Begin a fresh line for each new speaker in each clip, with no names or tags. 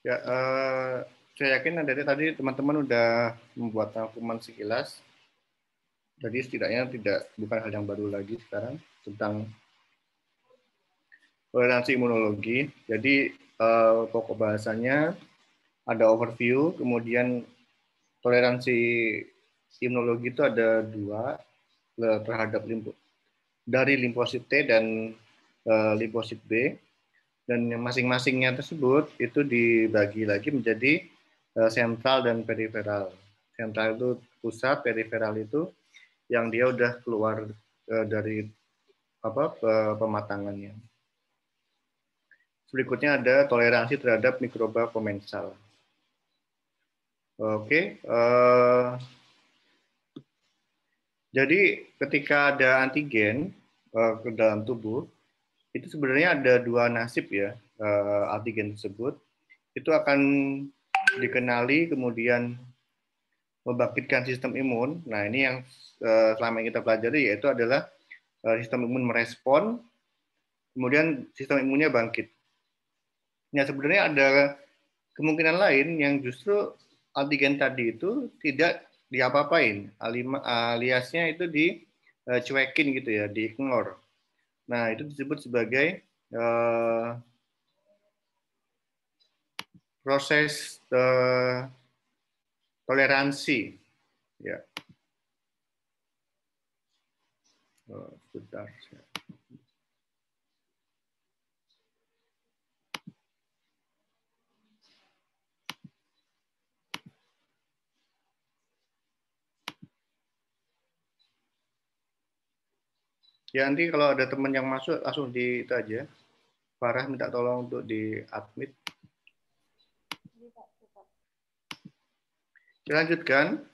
Ya, saya yakin dari tadi teman-teman udah membuat rangkuman sekilas. Jadi setidaknya bukan hal yang baru lagi sekarang tentang toleransi imunologi. Jadi pokok bahasanya ada overview, kemudian toleransi imunologi itu ada dua terhadap dari limfosit T dan limfosit B, dan masing-masingnya tersebut itu dibagi lagi menjadi sentral dan periferal. Sentral itu pusat, periferal itu yang dia udah keluar dari pematangannya. Berikutnya ada toleransi terhadap mikroba komensal. Oke, jadi ketika ada antigen ke dalam tubuh, itu sebenarnya ada dua nasib ya, antigen tersebut. Itu akan dikenali, kemudian membangkitkan sistem imun. Nah, ini yang selama yang kita pelajari, yaitu adalah sistem imun merespon, kemudian sistem imunnya bangkit. Nah, sebenarnya ada kemungkinan lain yang justru antigen tadi itu tidak diapa-apain, aliasnya itu dicuekin gitu ya, di-ignore. Nah, itu disebut sebagai proses toleransi. Ya, sebentar. Ya, nanti kalau ada teman yang masuk langsung di itu aja. Farah minta tolong untuk di admit. Lanjutkan.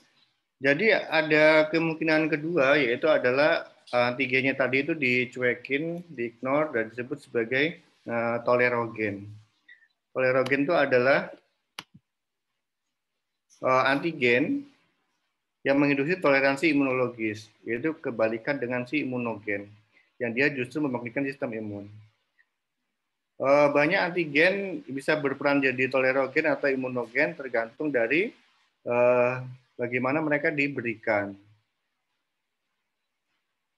Jadi ada kemungkinan kedua, yaitu adalah antigennya tadi itu dicuekin, di-ignore, dan disebut sebagai tolerogen. Tolerogen itu adalah antigen yang menginduksi toleransi imunologis, yaitu kebalikan dengan si imunogen, yang dia justru membangkitkan sistem imun. Banyak antigen bisa berperan jadi tolerogen atau imunogen tergantung dari bagaimana mereka diberikan.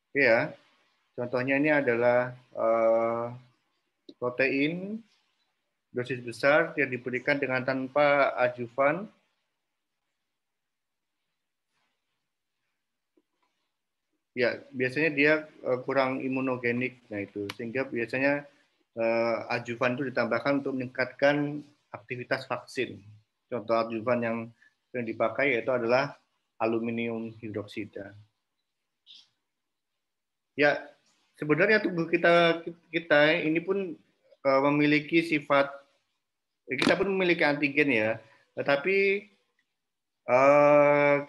Oke ya, contohnya ini adalah protein dosis besar yang diberikan dengan tanpa adjuvan. Ya, biasanya dia kurang imunogenik, nah itu sehingga biasanya adjuvan itu ditambahkan untuk meningkatkan aktivitas vaksin. Contoh adjuvan yang dipakai yaitu adalah aluminium hidroksida. Ya, sebenarnya tubuh kita ini pun memiliki sifat, kita pun memiliki antigen ya, tetapi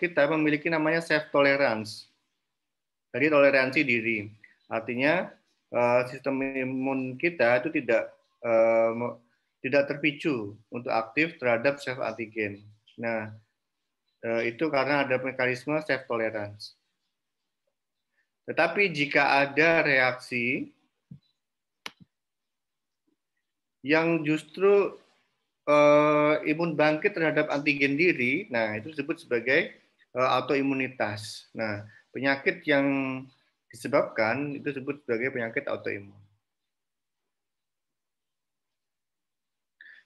kita memiliki namanya self tolerance. Jadi toleransi diri. Artinya sistem imun kita itu tidak terpicu untuk aktif terhadap self antigen. Nah, itu karena ada mekanisme self tolerance. Tetapi jika ada reaksi yang justru imun bangkit terhadap antigen diri, nah itu disebut sebagai autoimunitas. Nah, penyakit yang disebabkan itu disebut sebagai penyakit autoimun.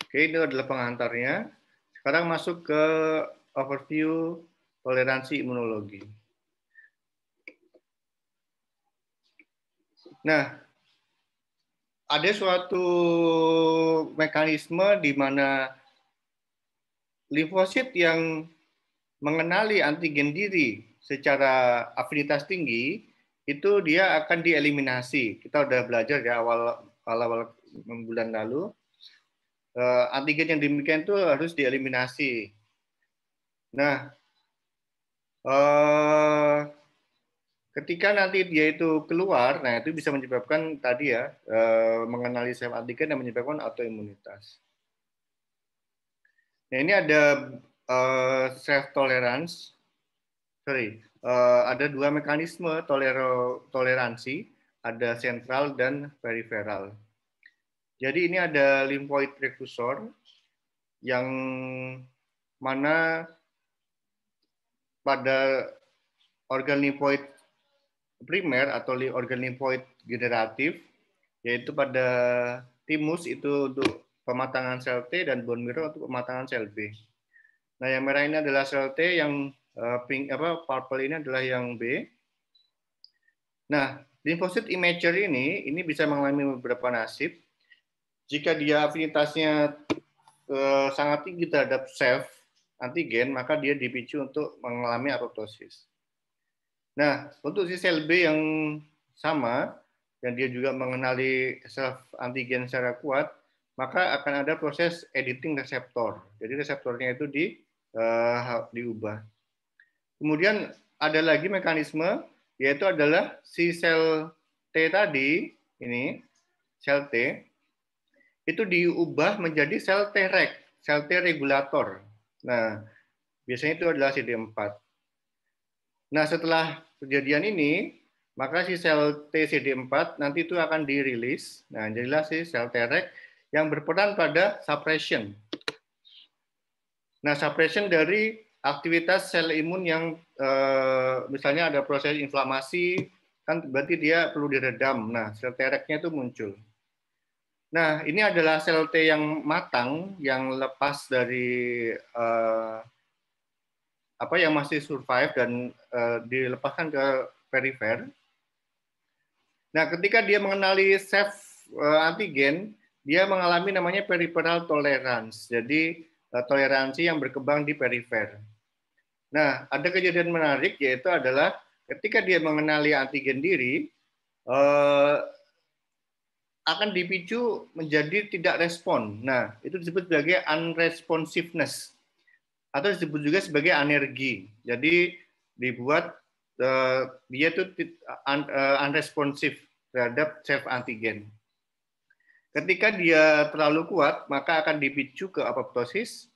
Oke, itu adalah pengantarnya. Sekarang masuk ke overview toleransi imunologi. Nah, ada suatu mekanisme di mana limfosit yang mengenali antigen diri secara afinitas tinggi, itu dia akan dieliminasi. Kita udah belajar ya awal bulan lalu, antigen yang demikian itu harus dieliminasi. Nah, ketika nanti dia itu keluar, nah itu bisa menyebabkan tadi ya, mengenali sel antigen dan menyebabkan autoimunitas. Nah, ini ada self tolerance. Ada dua mekanisme toleransi, ada sentral dan periferal. Jadi ini ada lymphoid precursor. yang mana pada organ limfoid primer atau organ limfoid generatif, yaitu pada timus itu untuk pematangan sel T dan bone marrow untuk pematangan sel B. Nah, yang merah ini adalah sel T, yang pink purple ini adalah yang B. Nah, limfosit imager ini bisa mengalami beberapa nasib. Jika dia afinitasnya sangat tinggi terhadap self antigen, maka dia dipicu untuk mengalami apoptosis. Nah, untuk si sel B yang sama, dan dia juga mengenali self antigen secara kuat, maka akan ada proses editing reseptor. Jadi reseptornya itu diubah. Kemudian ada lagi mekanisme, yaitu adalah si sel T tadi, ini sel T, itu diubah menjadi sel Treg, sel T regulator. Nah, biasanya itu adalah CD4. Nah, setelah kejadian ini, maka si sel T CD4 nanti itu akan dirilis. Nah, jadilah si sel Treg yang berperan pada suppression. Nah, suppression dari aktivitas sel imun yang misalnya ada proses inflamasi, kan berarti dia perlu diredam. Nah, sel Treg-nya itu muncul. Nah, ini adalah sel T yang matang, yang lepas dari yang masih survive dan dilepaskan ke perifer. Nah, ketika dia mengenali self antigen, dia mengalami namanya peripheral tolerance. Jadi toleransi yang berkembang di perifer. Nah, ada kejadian menarik, yaitu adalah ketika dia mengenali antigen diri, akan dipicu menjadi tidak respon. Nah, itu disebut sebagai unresponsiveness atau disebut juga sebagai anergi. Jadi dibuat dia itu unresponsive terhadap self antigen. Ketika dia terlalu kuat, maka akan dipicu ke apoptosis.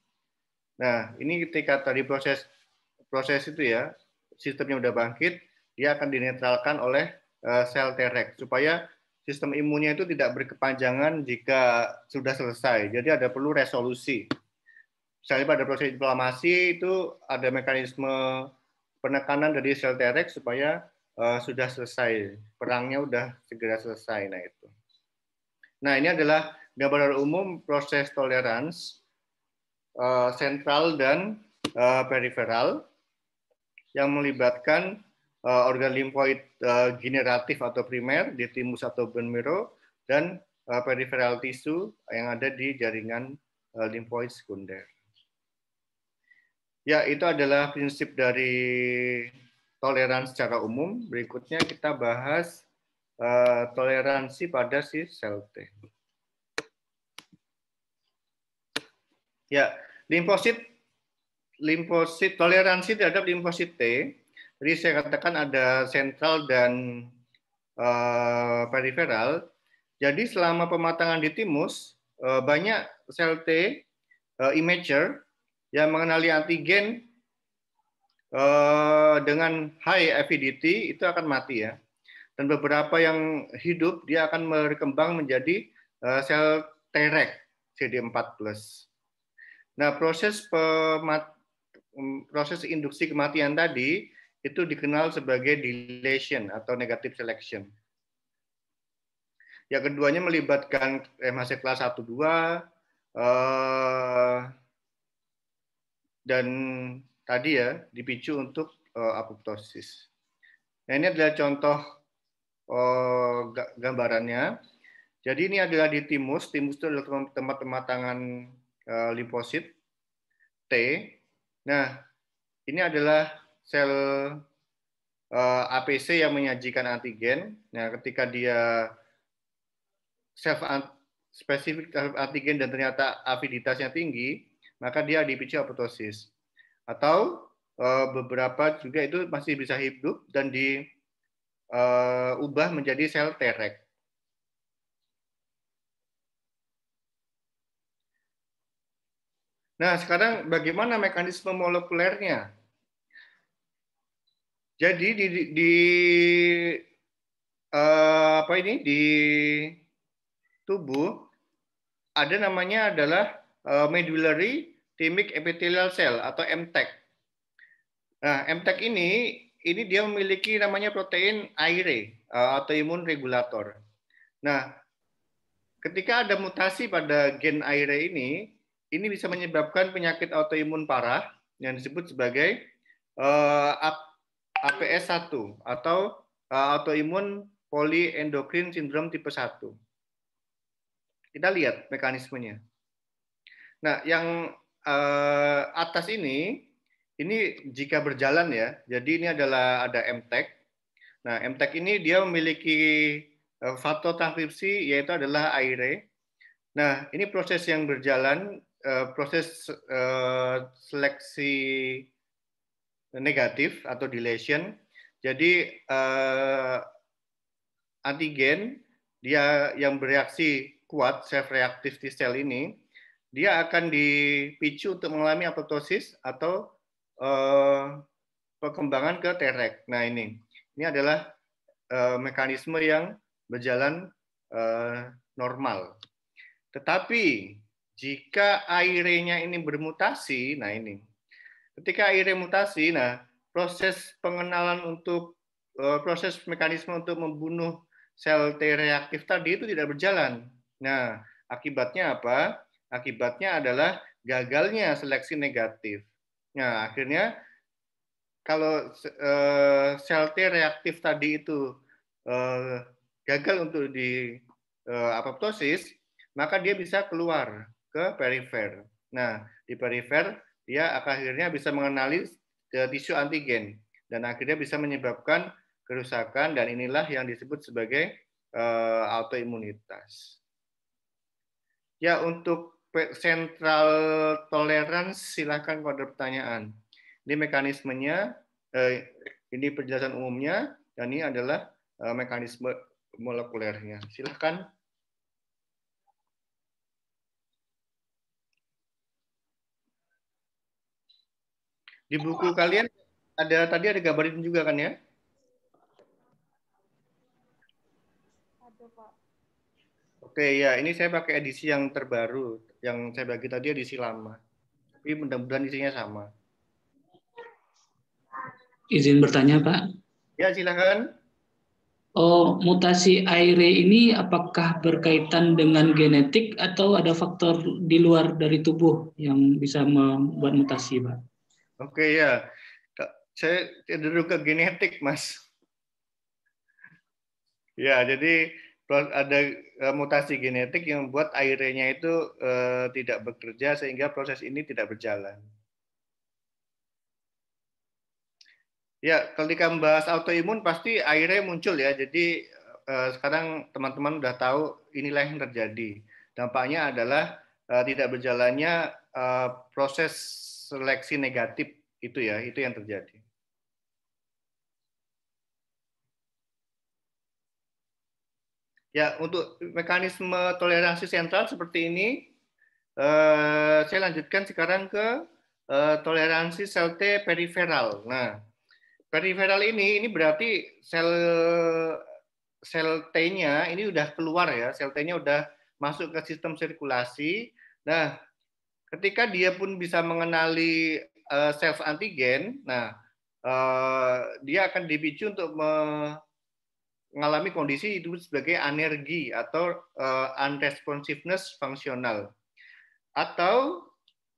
Nah, ini ketika tadi proses itu ya, sistemnya udah bangkit, dia akan dinetralkan oleh sel Treg supaya sistem imunnya itu tidak berkepanjangan jika sudah selesai. Jadi ada perlu resolusi. Misalnya pada proses inflamasi itu ada mekanisme penekanan dari sel Treg supaya sudah selesai, perangnya sudah segera selesai. Nah itu. Nah ini adalah gambaran umum proses tolerans sentral dan periferal yang melibatkan organ limfoid generatif atau primer di timus atau bone marrow dan periferal tisu yang ada di jaringan limfoid sekunder. Ya, itu adalah prinsip dari toleransi secara umum. Berikutnya kita bahas toleransi pada si sel T. Ya, limfosit toleransi terhadap limfosit T. Jadi saya katakan ada sentral dan periferal. Jadi selama pematangan di timus banyak sel T imager yang mengenali antigen dengan high avidity itu akan mati ya. Dan beberapa yang hidup dia akan berkembang menjadi sel Treg CD4+. Nah, proses induksi kematian tadi itu dikenal sebagai deletion atau negative selection. Yang keduanya melibatkan MHC kelas 1-2 dan tadi ya dipicu untuk apoptosis. Nah, ini adalah contoh gambarannya. Jadi ini adalah di timus. Timus itu adalah tempat pematangan limfosit T. Nah, ini adalah sel APC yang menyajikan antigen. Nah, ketika dia spesifik antigen dan ternyata aviditasnya tinggi, maka dia dipicu apoptosis. Atau beberapa juga itu masih bisa hidup dan diubah menjadi sel Treg. Nah, sekarang bagaimana mekanisme molekulernya? Jadi di tubuh ada namanya adalah medullary thymic epithelial cell atau MTEC. Nah, MTEC ini dia memiliki namanya protein AIRE, autoimmune regulator. Nah, ketika ada mutasi pada gen AIRE ini bisa menyebabkan penyakit autoimun parah yang disebut sebagai APS1 atau autoimun polyendokrin syndrome tipe 1. Kita lihat mekanismenya. Nah, yang atas ini jika berjalan ya. Jadi ini adalah ada MTEC. Nah, MTEC ini dia memiliki faktor transkripsi yaitu adalah AIRE. Nah, ini proses yang berjalan, proses seleksi negatif atau deletion. Jadi antigen dia yang bereaksi kuat, self reactive T cell ini, dia akan dipicu untuk mengalami apoptosis atau perkembangan ke Treg. Nah, ini adalah mekanisme yang berjalan normal. Tetapi jika AIRE-nya ini bermutasi, nah ini, ketika AIRE mutasi, nah proses pengenalan untuk proses mekanisme untuk membunuh sel T reaktif tadi itu tidak berjalan. Nah, akibatnya apa? Akibatnya adalah gagalnya seleksi negatif. Nah, akhirnya kalau sel T reaktif tadi itu gagal untuk di apoptosis, maka dia bisa keluar ke perifer. Nah, di perifer dia akhirnya bisa mengenali tisu antigen dan akhirnya bisa menyebabkan kerusakan, dan inilah yang disebut sebagai autoimunitas. Ya, untuk central tolerance silakan kalau ada pertanyaan. Ini mekanismenya, ini penjelasan umumnya, dan ini adalah mekanisme molekulernya. Silakan. Di buku kalian tadi ada gambar itu juga kan ya?
Ada, Pak.
Oke, ya, ini saya pakai edisi yang terbaru. Yang saya bagi tadi edisi lama. Tapi mudah-mudahan isinya sama.
Izin bertanya, Pak.
Ya, silakan.
Oh, mutasi AIRE ini apakah berkaitan dengan genetik atau ada faktor di luar dari tubuh yang bisa membuat mutasi, Pak?
Oke, ya. Saya cenderung ke genetik, Mas. Ya, jadi ada mutasi genetik yang membuat AIRE-nya itu tidak bekerja sehingga proses ini tidak berjalan. Ya, ketika membahas autoimun pasti AIRE muncul ya. Jadi sekarang teman-teman udah tahu inilah yang terjadi. Dampaknya adalah tidak berjalannya proses seleksi negatif itu ya, itu yang terjadi. Ya, untuk mekanisme toleransi sentral seperti ini, saya lanjutkan sekarang ke toleransi sel T periferal. Nah, periferal ini berarti sel T-nya ini udah keluar ya, sel T-nya udah masuk ke sistem sirkulasi. Nah, ketika dia pun bisa mengenali self antigen, nah dia akan dipicu untuk mengalami kondisi itu sebagai anergi atau unresponsiveness fungsional. Atau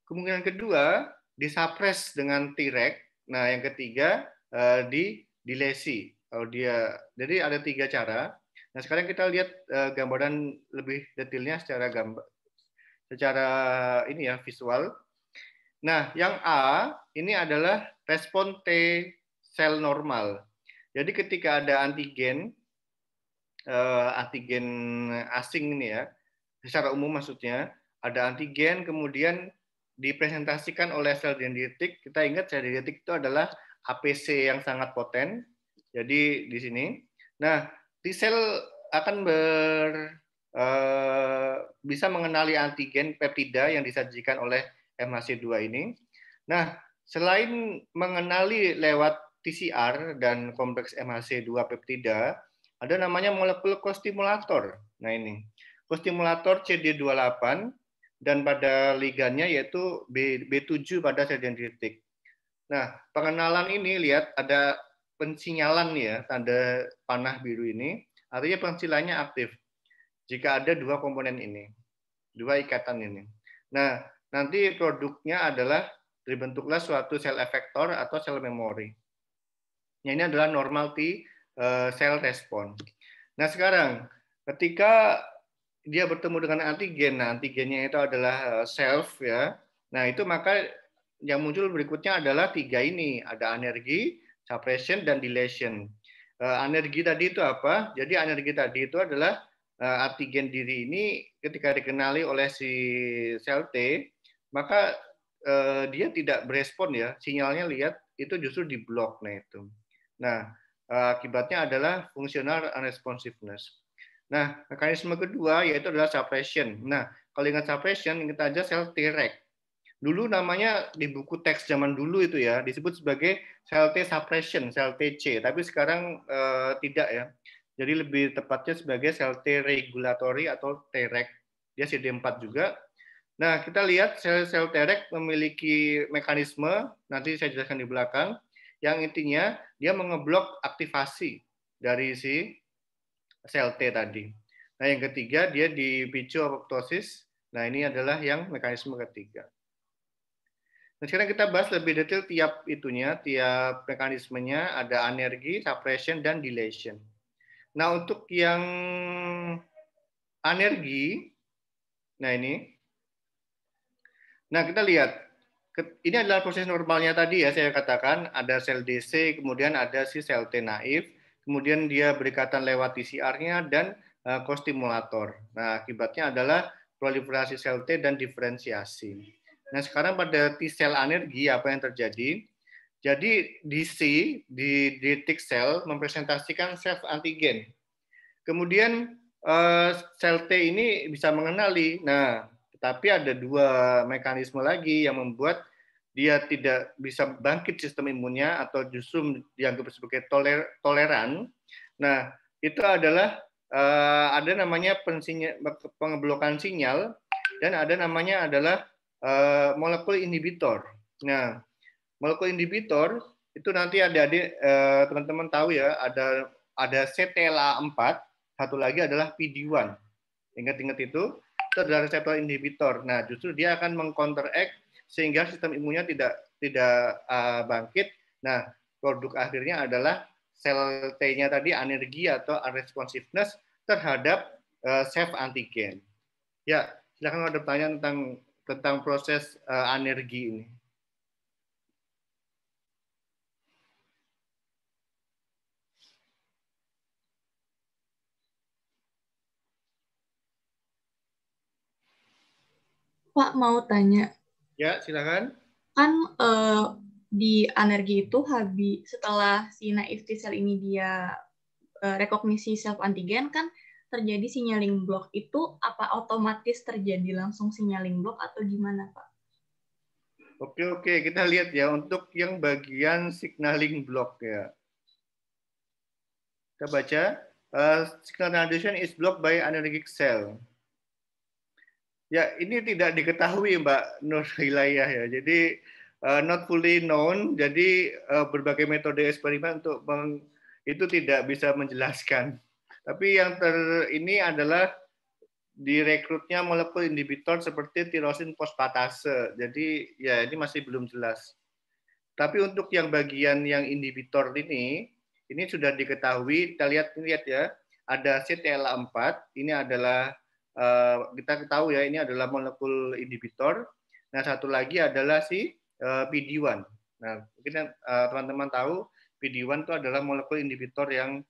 kemungkinan kedua disuppress dengan Treg. Nah, yang ketiga dilesi. Kalau dia, jadi ada 3 cara. Nah, sekarang kita lihat gambaran lebih detailnya secara ini ya, visual. Nah, yang A ini adalah respon T sel normal. Jadi ketika ada antigen asing ini ya, secara umum maksudnya ada antigen kemudian dipresentasikan oleh sel dendritik. Kita ingat sel dendritik itu adalah APC yang sangat poten. Jadi di sini, nah T sel akan bisa mengenali antigen peptida yang disajikan oleh MHC2 ini. Nah, selain mengenali lewat TCR dan kompleks MHC2 peptida, ada namanya molekul kostimulator. Nah ini, kostimulator CD28 dan pada ligannya yaitu B7 pada sel dendritik. Nah, pengenalan ini lihat ada pensinyalan ya, tanda panah biru ini, artinya pensinyalannya aktif jika ada dua komponen ini, dua ikatan ini. Nah, nanti produknya adalah dibentuklah suatu sel efektor atau sel memori. Nah, ini adalah normal T cell response. Nah, sekarang ketika dia bertemu dengan antigen, nah antigennya itu adalah self ya. Nah, itu maka yang muncul berikutnya adalah tiga ini, ada anergi, suppression dan deletion. Anergi tadi itu apa? Jadi anergi tadi itu adalah antigen diri ini ketika dikenali oleh si sel T, maka dia tidak berespon ya, sinyalnya lihat itu justru diblok. Nah itu. Nah, akibatnya adalah functional unresponsiveness. Nah, mekanisme kedua yaitu adalah suppression. Nah, kalau ingat suppression, ingat aja sel Treg. Dulu namanya di buku teks zaman dulu itu ya disebut sebagai sel T suppression, sel TC. Tapi sekarang tidak ya. Jadi lebih tepatnya sebagai sel T regulatory atau Treg. Dia CD4 juga. Nah, kita lihat sel-sel Treg memiliki mekanisme, nanti saya jelaskan di belakang, yang intinya dia mengeblok aktivasi dari si sel T tadi. Nah, yang ketiga dia dipicu apoptosis. Nah, ini adalah yang mekanisme ketiga. Nah, sekarang kita bahas lebih detail tiap itunya, tiap mekanismenya, ada anergi, suppression, dan deletion. Nah, untuk yang anergi, nah ini. Nah, kita lihat. Ini adalah proses normalnya tadi ya, saya katakan. Ada sel DC, kemudian ada si sel T naif, kemudian dia berikatan lewat TCR-nya, dan kostimulator. Nah, akibatnya adalah proliferasi sel T dan diferensiasi. Nah, sekarang pada T-sel anergi, apa yang terjadi? Jadi DC, di dendritic cell, mempresentasikan self antigen. Kemudian sel T ini bisa mengenali. Nah, tetapi ada dua mekanisme lagi yang membuat dia tidak bisa bangkit sistem imunnya atau justru dianggap sebagai toleran. Nah, itu adalah ada namanya pengeblokan sinyal dan ada namanya adalah molekul inhibitor. Nah, molekul inhibitor itu nanti adik-adik teman-teman tahu ya, ada CTLA4, satu lagi adalah PD-1. Ingat-ingat itu adalah reseptor inhibitor. Nah, justru dia akan mengcounteract sehingga sistem imunnya tidak bangkit. Nah, produk akhirnya adalah sel T-nya tadi anergi atau unresponsiveness terhadap self antigen. Ya, silakan ada pertanyaan tentang proses anergi ini.
Pak mau tanya.
Ya, silakan.
Kan di anergi itu setelah si naif T-cell ini dia rekognisi self antigen kan terjadi signaling block, itu apa otomatis terjadi langsung signaling block atau gimana Pak?
Oke, kita lihat ya untuk yang bagian signaling block ya. Kita baca, signal transduction is blocked by anergic cell. Ya, ini tidak diketahui Mbak Nur Hilayah ya. Jadi not fully known. Jadi berbagai metode eksperimen untuk itu tidak bisa menjelaskan. Tapi yang ini adalah direkrutnya molekul inhibitor seperti tirosin fosfatase. Jadi ya ini masih belum jelas. Tapi untuk yang bagian yang inhibitor ini sudah diketahui. Kita lihat ya, ada CTLA4. Ini adalah kita tahu ya, ini adalah molekul inhibitor. Nah, satu lagi adalah si PD-1. Nah, mungkin teman-teman tahu PD-1 itu adalah molekul inhibitor yang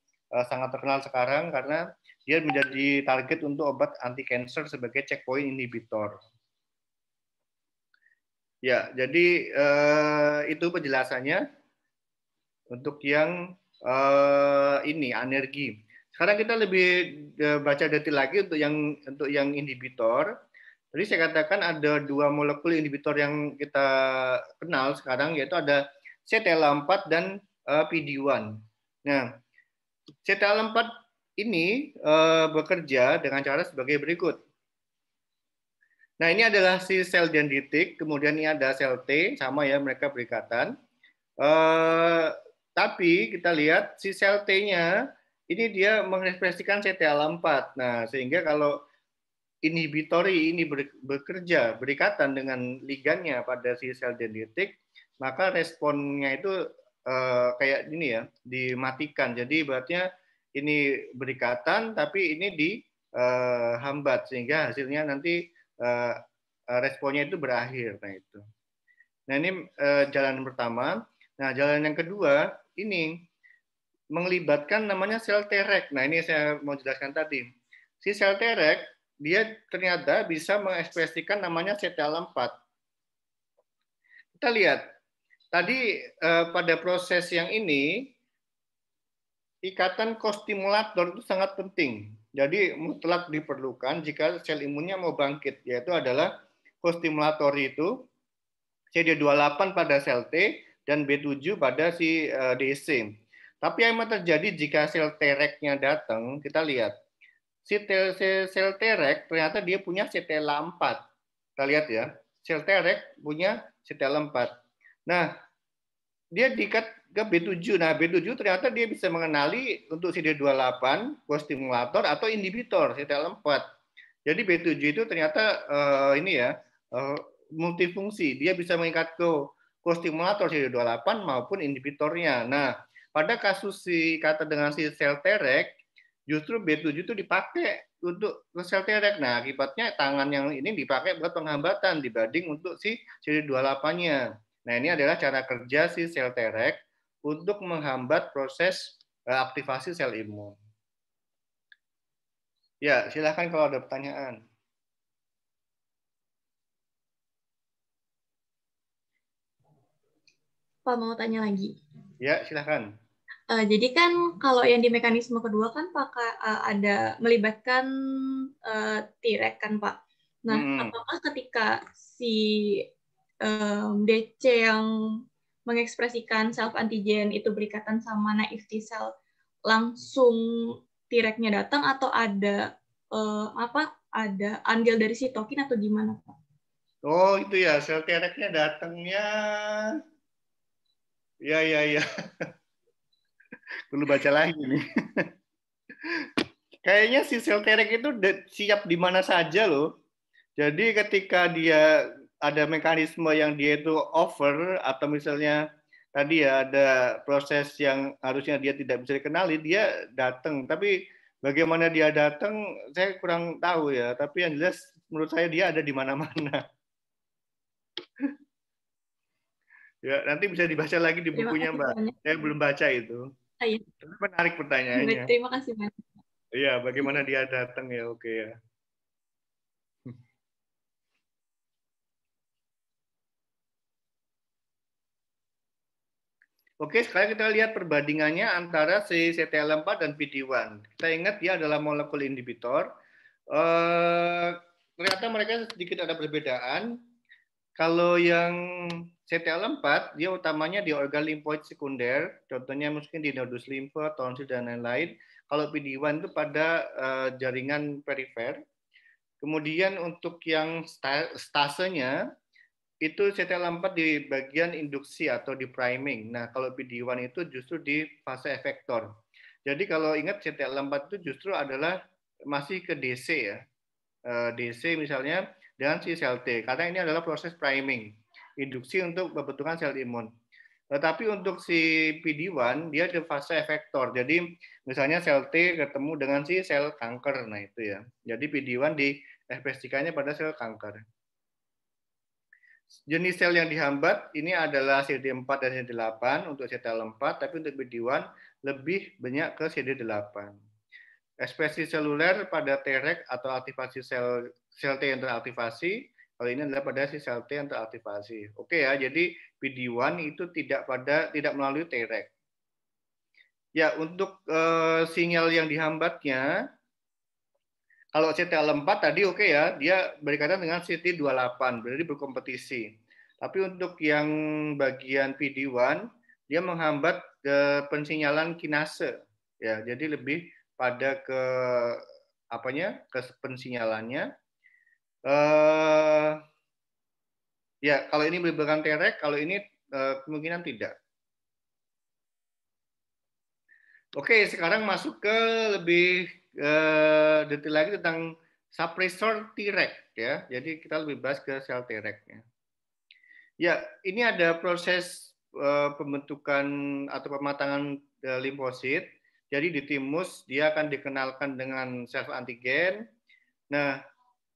sangat terkenal sekarang karena dia menjadi target untuk obat anti kanker sebagai checkpoint inhibitor. Ya, jadi itu penjelasannya untuk yang ini anergi. Sekarang kita lebih baca detail lagi untuk yang inhibitor. Tadi saya katakan ada dua molekul inhibitor yang kita kenal sekarang, yaitu ada CTLA4 dan PD-1. Nah, CTLA4 ini bekerja dengan cara sebagai berikut. Nah, ini adalah si sel dendritik, kemudian ini ada sel T, sama ya, mereka berikatan. Tapi kita lihat si sel T-nya, ini dia mengekspresikan CTLA4. Nah, sehingga kalau inhibitori ini bekerja, berikatan dengan ligannya pada si sel dendritik, maka responnya itu kayak ini ya, dimatikan. Jadi berarti ini berikatan, tapi ini dihambat, sehingga hasilnya nanti responnya itu berakhir. Nah itu. Nah ini jalan pertama. Nah jalan yang kedua ini melibatkan namanya sel Treg. Nah ini saya mau jelaskan tadi. Si sel Treg dia ternyata bisa mengekspresikan namanya CTLA4. Kita lihat tadi pada proses yang ini ikatan kostimulator itu sangat penting. Jadi mutlak diperlukan jika sel imunnya mau bangkit, yaitu adalah kostimulator itu CD28 pada sel T dan B7 pada si DC. Tapi yang terjadi jika sel Treg-nya datang, kita lihat. Si sel Treg ternyata dia punya CTLA4. Kita lihat ya, sel Treg punya CTLA4. Nah, dia diikat ke B7. Nah, B7 ternyata dia bisa mengenali untuk CD28, kostimulator atau inhibitor CTLA4. Jadi B7 itu ternyata ini ya, multifungsi. Dia bisa mengikat ke kostimulator CD28 maupun inhibitornya. Nah, pada kasus si kata dengan si sel Treg, justru B7 itu dipakai untuk sel Treg. Nah, akibatnya tangan yang ini dipakai buat penghambatan dibanding untuk si CD28-nya. Nah, ini adalah cara kerja si sel Treg untuk menghambat proses aktivasi sel imun. Ya, silakan kalau ada pertanyaan.
Pak mau tanya lagi.
Ya, silakan.
Jadi kan kalau yang di mekanisme kedua kan pakai ada melibatkan Treg kan Pak. Nah, apakah ketika si DC yang mengekspresikan self antigen itu berikatan sama naive T cell langsung Treg-nya datang atau ada ada andil dari sitokin atau gimana Pak?
Oh itu ya sel Treg-nya datangnya. Ya. Perlu baca lagi nih. Kayaknya si sel Treg itu siap di mana saja loh. Jadi ketika dia ada mekanisme yang dia itu over atau misalnya tadi ya ada proses yang harusnya dia tidak bisa dikenali, dia datang. Tapi bagaimana dia datang, saya kurang tahu ya. Tapi yang jelas menurut saya dia ada di mana-mana. Ya, nanti bisa dibaca lagi di bukunya, Mbak. Saya belum baca itu.
Iya.
Menarik pertanyaannya.
Terima kasih banyak.
Iya, bagaimana dia datang ya, oke ya. Oke, sekarang kita lihat perbandingannya antara si CTLA4 dan PD-1. Kita ingat dia adalah molekul inhibitor. Ternyata mereka sedikit ada perbedaan. Kalau yang CTLA4, dia utamanya di organ limfoid sekunder, contohnya mungkin di nodus limfa, tonsil, dan lain-lain. Kalau PD-1 itu pada jaringan perifer. Kemudian untuk yang stasenya, itu CTLA4 di bagian induksi atau di priming. Nah, kalau PD-1 itu justru di fase efektor. Jadi kalau ingat CTLA4 itu justru adalah masih ke DC ya. DC misalnya dengan si sel T. Karena ini adalah proses priming, induksi untuk pembentukan sel imun. Tetapi untuk si PD-1 dia di fase efektor. Jadi misalnya sel T ketemu dengan si sel kanker. Nah, itu ya. Jadi PD-1 diekspresikannya pada sel kanker. Jenis sel yang dihambat ini adalah CD4 dan CD8 untuk CTLA4, tapi untuk PD-1 lebih banyak ke CD8. Ekspresi seluler pada Treg atau aktivasi sel T yang teraktivasi, kalau ini adalah pada si sel T yang teraktivasi. Oke ya, jadi PD-1 itu tidak melalui Treg. Ya, untuk sinyal yang dihambatnya, kalau CTLA4 tadi oke ya, dia berkaitan dengan CD28, berarti berkompetisi. Tapi untuk yang bagian PD-1, dia menghambat ke pensinyalan kinase. Ya, jadi lebih pada ke ke pensinyalannya. Ya, kalau ini melibatkan Treg, kalau ini kemungkinan tidak. Oke, sekarang masuk ke lebih detail lagi tentang suppressor Treg ya. Jadi kita lebih bahas ke sel Treg ya. Ya, ini ada proses pembentukan atau pematangan limfosit. Jadi di timus dia akan dikenalkan dengan self antigen. Nah,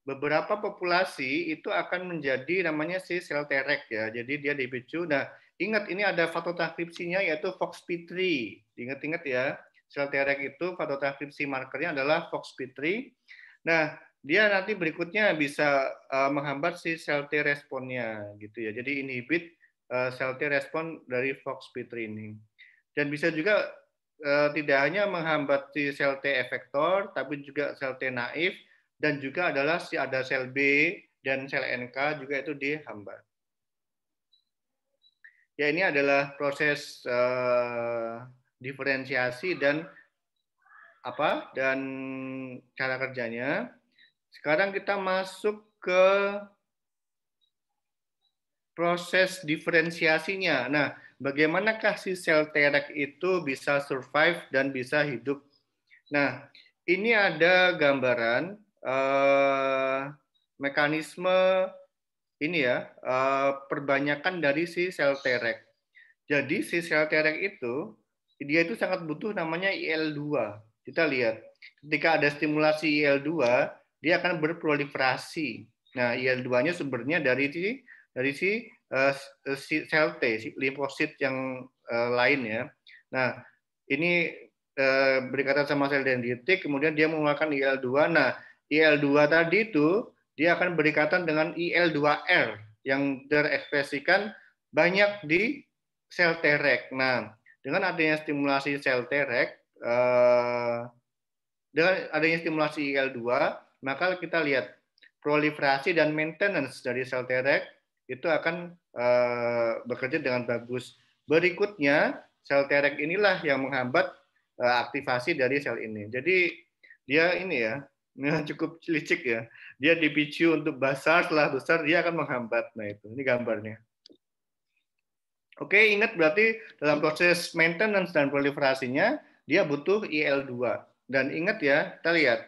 beberapa populasi itu akan menjadi namanya si sel Treg ya. Jadi dia dipicu. Nah, ingat ini ada faktor transkripsinya yaitu FOXP3. Ingat-ingat ya, sel Treg itu faktor transkripsi markernya adalah FOXP3. Nah, dia nanti berikutnya bisa menghambat si sel T responnya gitu ya. Jadi inhibit sel T respon dari FOXP3 ini. Dan bisa juga tidak hanya menghambat si sel T efektor, tapi juga sel T naif, dan juga adalah si ada sel B dan sel NK juga itu dihambat. Ya, ini adalah proses diferensiasi dan cara kerjanya. Sekarang kita masuk ke proses diferensiasinya. Nah, bagaimanakah si sel Treg itu bisa survive dan bisa hidup? Nah, ini ada gambaran mekanisme ini ya, perbanyakan dari si sel Treg. Jadi si sel Treg itu dia itu sangat butuh namanya IL-2. Kita lihat, ketika ada stimulasi IL-2, dia akan berproliferasi. Nah, IL-2-nya sumbernya dari si sel T, si limfosit yang lain ya. Nah, ini berkaitan sama sel dendritik, kemudian dia mengeluarkan IL-2. Nah, IL-2 tadi itu dia akan berikatan dengan IL-2R yang terekspresikan banyak di sel Treg. Nah, dengan adanya stimulasi sel Treg, dengan adanya stimulasi IL-2, maka kita lihat proliferasi dan maintenance dari sel Treg itu akan bekerja dengan bagus. Berikutnya, sel Treg inilah yang menghambat aktivasi dari sel ini. Jadi dia ini ya, cukup licik ya. Dia dipicu untuk besar, setelah besar dia akan menghambat. Nah itu, ini gambarnya. Oke, ingat berarti dalam proses maintenance dan proliferasinya dia butuh IL-2. Dan ingat ya, kita lihat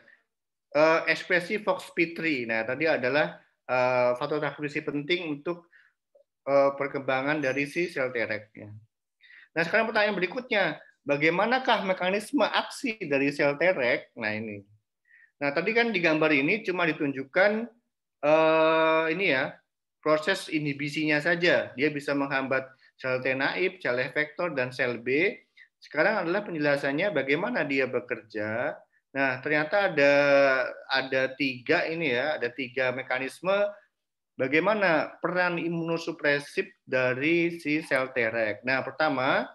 ekspresi FOXP3. Nah, tadi adalah faktor transkripsi penting untuk perkembangan dari si sel Treg. Nah, sekarang pertanyaan berikutnya, bagaimanakah mekanisme aksi dari sel Treg? Nah, ini. Nah, tadi kan di gambar ini cuma ditunjukkan ini ya, proses inhibisinya saja. Dia bisa menghambat sel T naif, sel efektor, dan sel B. Sekarang adalah penjelasannya bagaimana dia bekerja. Nah, ternyata ada tiga ini ya, ada tiga mekanisme bagaimana peran imunosupresif dari si sel Treg. Nah, pertama,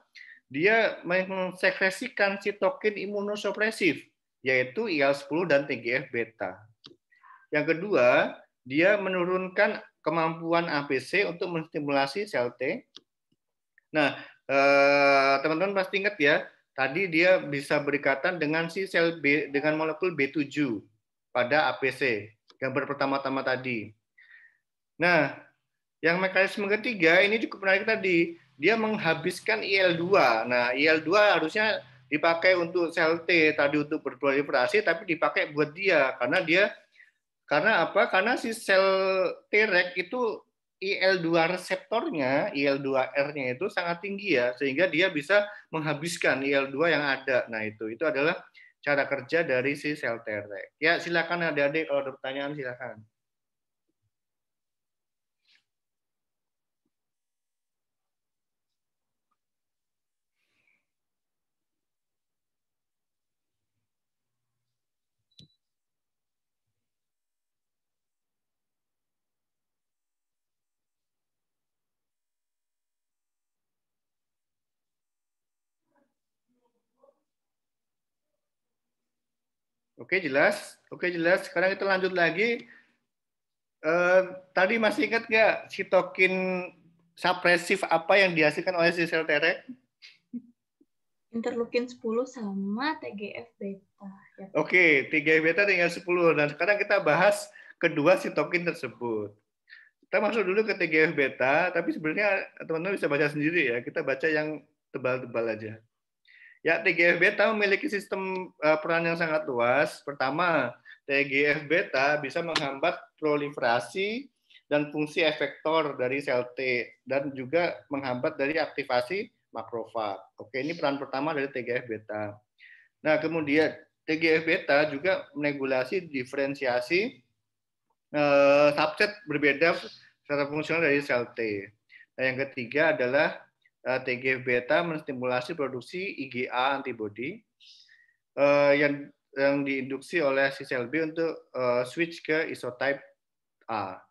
dia mensekresikan sitokin imunosupresif, yaitu IL-10 dan TGF-beta. Yang kedua, dia menurunkan kemampuan APC untuk menstimulasi sel T. Nah, teman-teman pasti ingat ya, tadi dia bisa berikatan dengan si sel B dengan molekul B7 pada APC, gambar pertama-tama tadi. Nah, yang mekanisme ketiga ini cukup menarik tadi, dia menghabiskan IL-2. Nah, IL-2 harusnya dipakai untuk sel T tadi untuk berproliferasi, tapi dipakai buat dia karena apa? Karena si sel Treg itu IL-2 reseptornya, IL-2R-nya itu sangat tinggi ya, sehingga dia bisa menghabiskan IL-2 yang ada. Nah, itu adalah cara kerja dari si sel Treg. Ya, silakan adik-adik kalau ada pertanyaan silakan. Oke, jelas. Oke, jelas. Sekarang kita lanjut lagi. Tadi masih ingat nggak sitokin supresif apa yang dihasilkan oleh si sel Treg?
Interleukin 10 sama TGF-beta.
Oke, TGF-beta tinggal 10. Dan sekarang kita bahas kedua sitokin tersebut. Kita masuk dulu ke TGF beta, tapi sebenarnya teman-teman bisa baca sendiri ya. Kita baca yang tebal-tebal aja. Ya, TGF beta memiliki sistem peran yang sangat luas. Pertama, TGF beta bisa menghambat proliferasi dan fungsi efektor dari sel T dan juga menghambat dari aktivasi makrofag. Oke, ini peran pertama dari TGF beta. Nah, kemudian TGF beta juga meregulasi diferensiasi subset berbeda secara fungsional dari sel T. Nah, yang ketiga adalah TGF beta menstimulasi produksi IgA antibody yang diinduksi oleh si sel B untuk switch ke isotype A.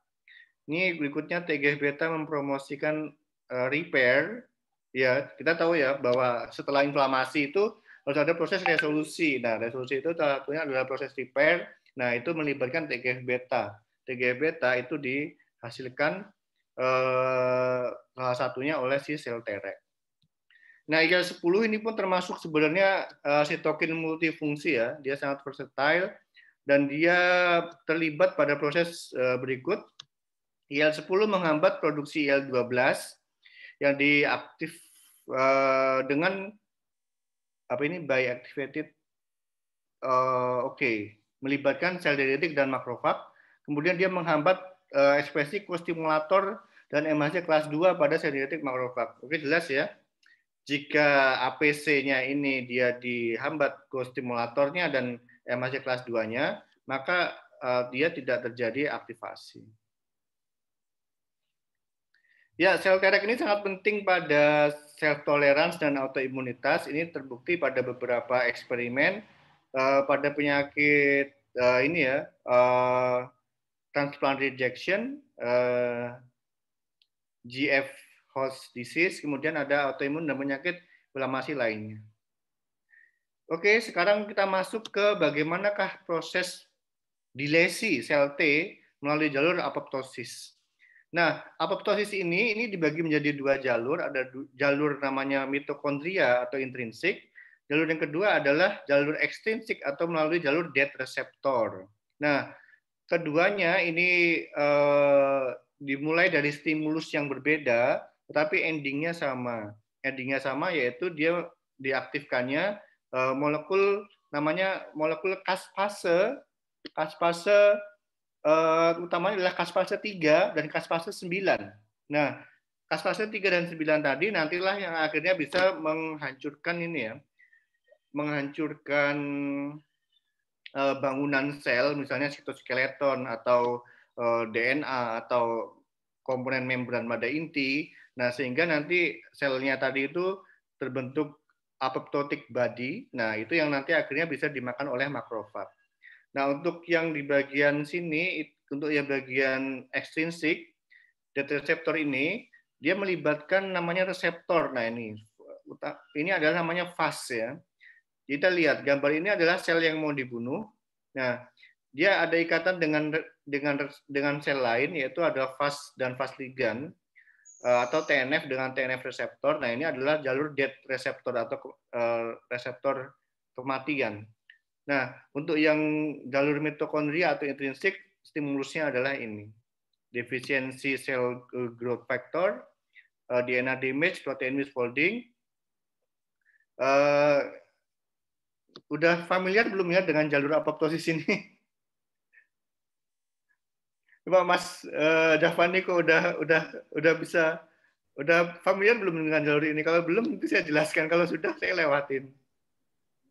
Ini berikutnya TGF beta mempromosikan repair. Ya, kita tahu ya bahwa setelah inflamasi itu harus ada proses resolusi. Nah, resolusi itu satunya adalah proses repair. Nah, itu melibatkan TGF beta. TGF beta itu dihasilkan salah satunya oleh si sel Treg. Nah, IL-10 ini pun termasuk sebenarnya sitokin multifungsi ya. Dia sangat versatile dan dia terlibat pada proses berikut. IL-10 menghambat produksi IL-12 yang diaktif dengan apa ini bi-activated melibatkan sel dendritik dan makrofag. Kemudian dia menghambat ekspresi kostimulator dan MHC kelas 2 pada sel dendritik makrofag. Oke, jelas ya. Jika APC-nya ini dia dihambat kostimulatornya dan MHC kelas 2-nya, maka dia tidak terjadi aktivasi. Ya, sel Treg ini sangat penting pada self tolerance dan autoimunitas. Ini terbukti pada beberapa eksperimen pada penyakit ini ya, transplant rejection, GF host disease, kemudian ada autoimun dan penyakit inflamasi lainnya. Oke, sekarang kita masuk ke bagaimanakah proses dilesi sel T melalui jalur apoptosis. Nah, apoptosis ini dibagi menjadi dua jalur. Ada jalur namanya mitokondria atau intrinsik. Jalur yang kedua adalah jalur ekstrinsik atau melalui jalur death receptor. Nah, keduanya ini dimulai dari stimulus yang berbeda, tetapi endingnya sama. Endingnya sama yaitu dia diaktifkannya molekul namanya molekul caspase utamanya adalah caspase 3 dan caspase 9. Nah, caspase 3 dan 9 tadi nantilah yang akhirnya bisa menghancurkan ini ya, menghancurkan bangunan sel, misalnya sitoskeleton atau DNA atau komponen membran pada inti. Nah, sehingga nanti selnya tadi itu terbentuk apoptotic body. Nah, itu yang nanti akhirnya bisa dimakan oleh makrofag. Nah, untuk yang di bagian sini, untuk yang bagian ekstrinsik, death receptor ini, dia melibatkan namanya reseptor. Nah, ini adalah namanya FAS ya. Kita lihat, gambar ini adalah sel yang mau dibunuh. Nah, dia ada ikatan dengan sel lain, yaitu ada FAS dan FAS ligand, atau TNF dengan TNF reseptor. Nah, ini adalah jalur death receptor atau reseptor kematian. Nah, untuk yang jalur mitokondria atau intrinsik, stimulusnya adalah ini. Defisiensi cell growth factor, DNA damage, protein misfolding. Udah familiar belum ya dengan jalur apoptosis ini? Coba Mas Davani kok udah familiar belum dengan jalur ini? Kalau belum, nanti saya jelaskan. Kalau sudah, saya lewatin.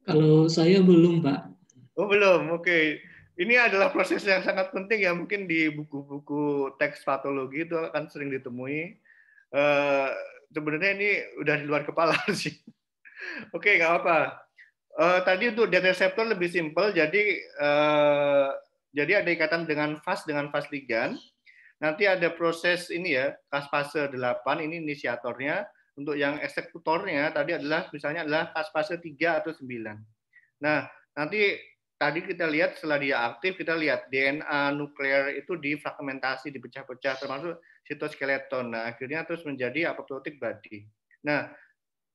Kalau saya belum, Pak.
Oh, belum. Oke. Ini adalah proses yang sangat penting ya, mungkin di buku-buku teks patologi itu akan sering ditemui. Sebenarnya ini udah di luar kepala sih. Oke, nggak apa. Tadi untuk death receptor lebih simpel, jadi ada ikatan dengan FAS ligand. Nanti ada proses ini ya, caspase 8, ini inisiatornya. Untuk yang eksekutornya tadi misalnya adalah caspase 3 atau 9. Nah, nanti tadi kita lihat setelah dia aktif, kita lihat DNA nuklear itu difragmentasi, dipecah-pecah, termasuk sitoskeleton. Nah, akhirnya terus menjadi apoptotic body. Nah,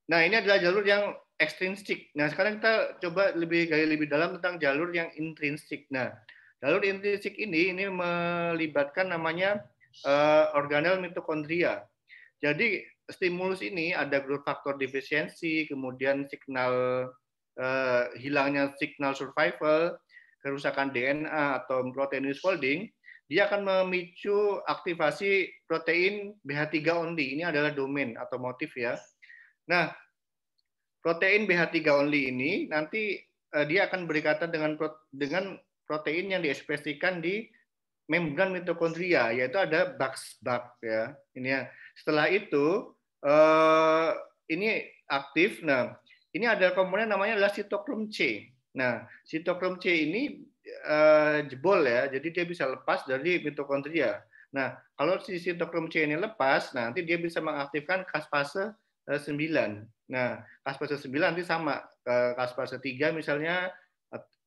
ini adalah jalur yang ekstrinsik. Nah, sekarang kita coba gali lebih dalam tentang jalur yang intrinsik. Nah, Jalur intrinsik ini melibatkan namanya organel mitokondria. Jadi stimulus ini ada growth factor defisiensi, kemudian signal hilangnya signal survival, kerusakan DNA atau protein misfolding, dia akan memicu aktivasi protein BH3 only. Ini adalah domain atau motif ya. Nah, protein BH3 only ini nanti dia akan berikatan dengan protein yang diekspresikan di membran mitokondria, yaitu ada Bax-Bak ya. Ini ya. Setelah itu ini aktif. Nah, ini ada komponen namanya adalah sitokrom C. Nah, sitokrom C ini jebol ya, jadi dia bisa lepas dari mitokondria. Nah, kalau si sitokrom C ini lepas, nanti dia bisa mengaktifkan caspase 9. Nah, caspase 9 nanti sama caspase 3 misalnya.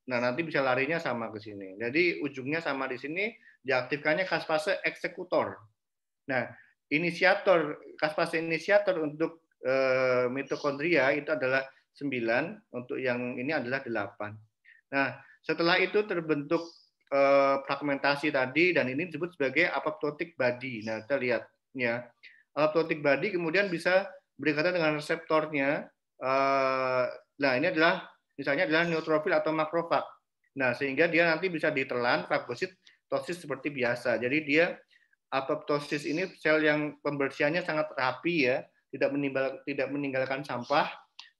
Nah, nanti bisa larinya sama ke sini. Jadi ujungnya sama di sini, diaktifkannya caspase eksekutor. Nah, caspase inisiator untuk mitokondria itu adalah 9, untuk yang ini adalah 8. Nah, setelah itu terbentuk fragmentasi tadi, dan ini disebut sebagai apoptotic body. Nah, kita lihat ya, apoptotic body kemudian bisa berikatan dengan reseptornya. Nah, ini adalah misalnya adalah neutrofil atau makrofag. Nah, sehingga dia nanti bisa ditelan fagositosis seperti biasa. Jadi dia apoptosis ini sel yang pembersihannya sangat rapi ya, tidak meninggalkan sampah,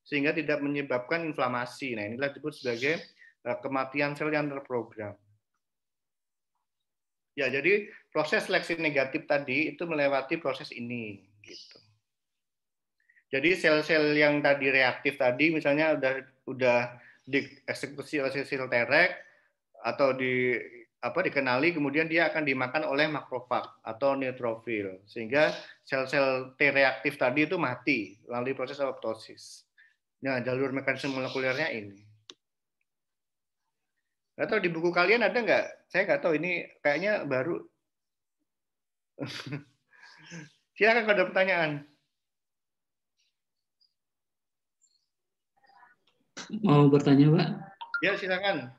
sehingga tidak menyebabkan inflamasi. Nah, inilah disebut sebagai kematian sel yang terprogram. Ya, jadi proses seleksi negatif tadi itu melewati proses ini, gitu. Jadi sel-sel yang tadi reaktif tadi, misalnya udah dieksekusi oleh sel Treg atau dikenali, kemudian dia akan dimakan oleh makrofag atau neutrofil, sehingga sel-sel T reaktif tadi itu mati melalui proses apoptosis. Nah, jalur mekanisme molekulernya ini. Nggak tahu di buku kalian ada nggak? Saya nggak tahu, ini kayaknya baru. Silakan kalau ada pertanyaan.
Mau bertanya, Pak?
Ya, silakan.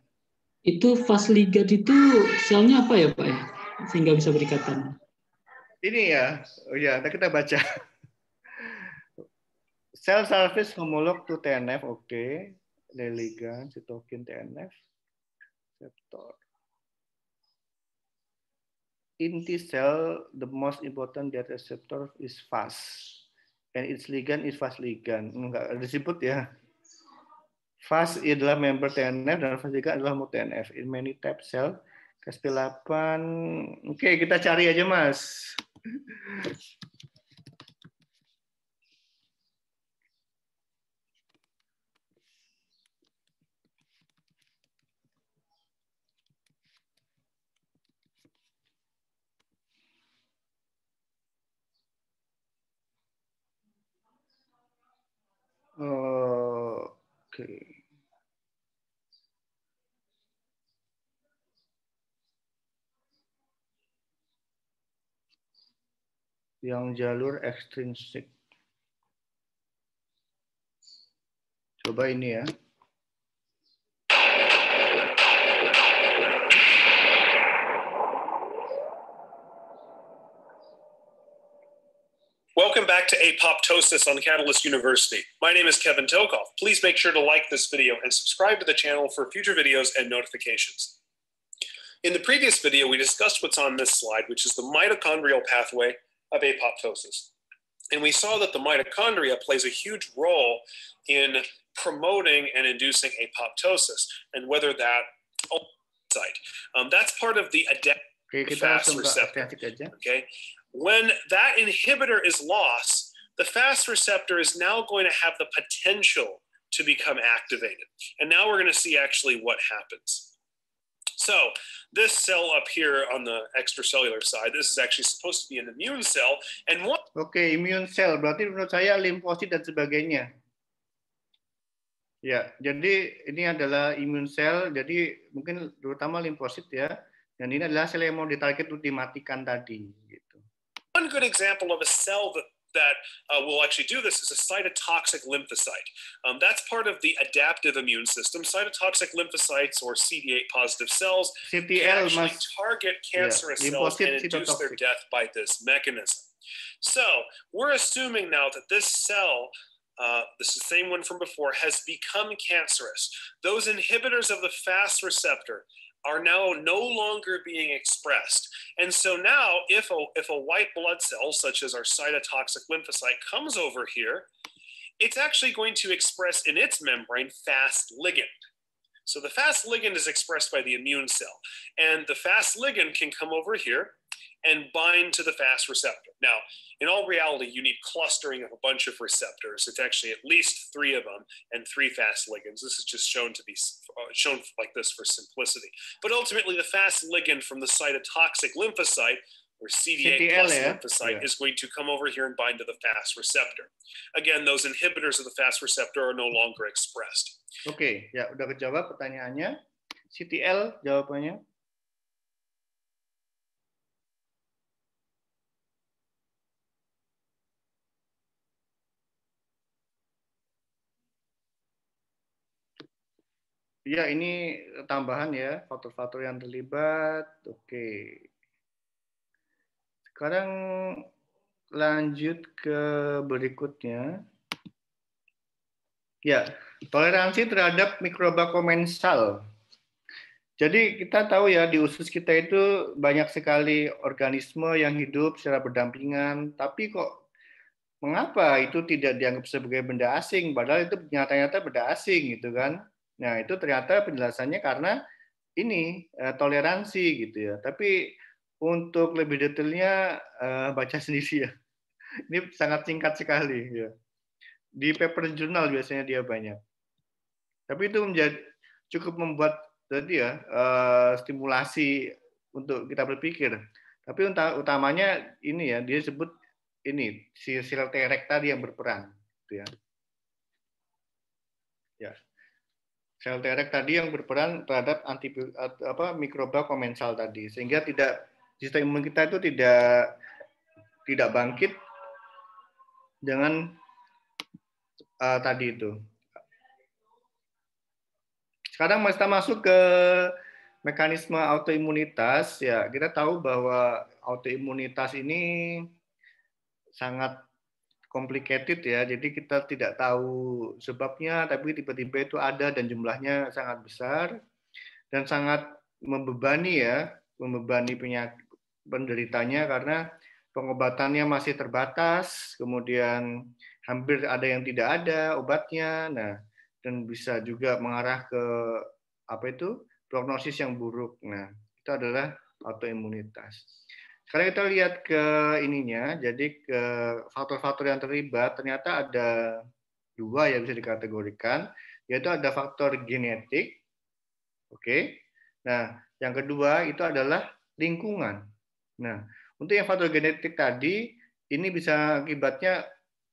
Itu fas ligat itu selnya apa ya, Pak ya? Sehingga bisa berikatan.
Ini ya, oh ya, kita baca. Cell surface homolog to TNF, oke. Ligand, sitokin TNF, receptor. In T cell, the most important that receptor is Fas, and its ligand is Fas ligand. Enggak disebut ya. Fas adalah member TNF dan Fas ligand adalah mu TNF. In many type cell, Casp8. Oke, kita cari aja, Mas. Oke. Yang jalur ekstrinsik. Coba ini ya.
Welcome back to Apoptosis on Catalyst University. My name is Kevin Tokoff. Please make sure to like this video and subscribe to the channel for future videos and notifications. In the previous video, we discussed what's on this slide, which is the mitochondrial pathway of apoptosis. And we saw that the mitochondria plays a huge role in promoting and inducing apoptosis, and whether that that's part of the FAS receptor. Okay. When that inhibitor is lost, the FAS receptor is now going to have the potential to become activated. And now we're going to see actually what happens. So this cell up here on the extracellular side, this is actually supposed to be an immune cell. And what?
Oke, immune cell. Berarti menurut saya limfosit dan sebagainya. Ya, jadi ini adalah immune cell. Jadi mungkin terutama limfosit ya. Dan ini adalah sel yang mau ditarget untuk dimatikan tadi. Gitu.
One good example of a cell that will actually do this is a cytotoxic lymphocyte. That's part of the adaptive immune system. Cytotoxic lymphocytes, or CD8 positive cells, can
CTL,
actually
Mas.
target cancerous cells and induce their death by this mechanism. So we're assuming now that this cell, this is the same one from before, has become cancerous. Those inhibitors of the FAST receptor are now no longer being expressed. And so now if a white blood cell, such as our cytotoxic lymphocyte, comes over here, it's actually going to express in its membrane FAST ligand. So the FAST ligand is expressed by the immune cell, and the FAST ligand can come over here and bind to the FAST receptor. Now, in all reality, you need clustering of a bunch of receptors. It's actually at least 3 of them and 3 FAST ligands. This is just shown to be shown like this for simplicity. But ultimately, the FAST ligand from the cytotoxic lymphocyte, or CD8 plus lymphocyte, is going to come over here and bind to the FAST receptor. Again, those inhibitors of the FAST receptor are no longer expressed.
Oke, ya udah kejawab pertanyaannya. CTL jawabannya. Ya, ini tambahan ya, faktor-faktor yang terlibat. Oke. Sekarang lanjut ke berikutnya. Ya, toleransi terhadap mikroba komensal. Jadi kita tahu ya, di usus kita itu banyak sekali organisme yang hidup secara berdampingan, tapi kok mengapa itu tidak dianggap sebagai benda asing, padahal itu nyata-nyata benda asing gitu kan. Nah, itu ternyata penjelasannya karena ini toleransi gitu ya. Tapi untuk lebih detailnya baca sendiri ya. Ini sangat singkat sekali ya. Di paper jurnal biasanya dia banyak. Tapi itu cukup membuat tadi ya stimulasi untuk kita berpikir. Tapi utamanya ini ya, dia sebut ini si sel Treg tadi yang berperan gitu ya. Ya. Sel Treg tadi yang berperan terhadap mikroba komensal tadi, sehingga sistem imun kita itu tidak bangkit dengan tadi itu. Sekarang kita masuk ke mekanisme autoimunitas. Ya, kita tahu bahwa autoimunitas ini sangat complicated ya, jadi kita tidak tahu sebabnya, tapi tiba-tiba itu ada dan jumlahnya sangat besar dan sangat membebani penyakit penderitanya karena pengobatannya masih terbatas, kemudian hampir ada yang tidak ada obatnya, nah dan bisa juga mengarah ke prognosis yang buruk. Nah, itu adalah autoimunitas. Sekarang kita lihat ke ininya, jadi ke faktor-faktor yang terlibat, ternyata ada 2 yang bisa dikategorikan, yaitu ada faktor genetik, oke. Nah, yang kedua itu adalah lingkungan. Nah, untuk yang faktor genetik tadi, ini bisa akibatnya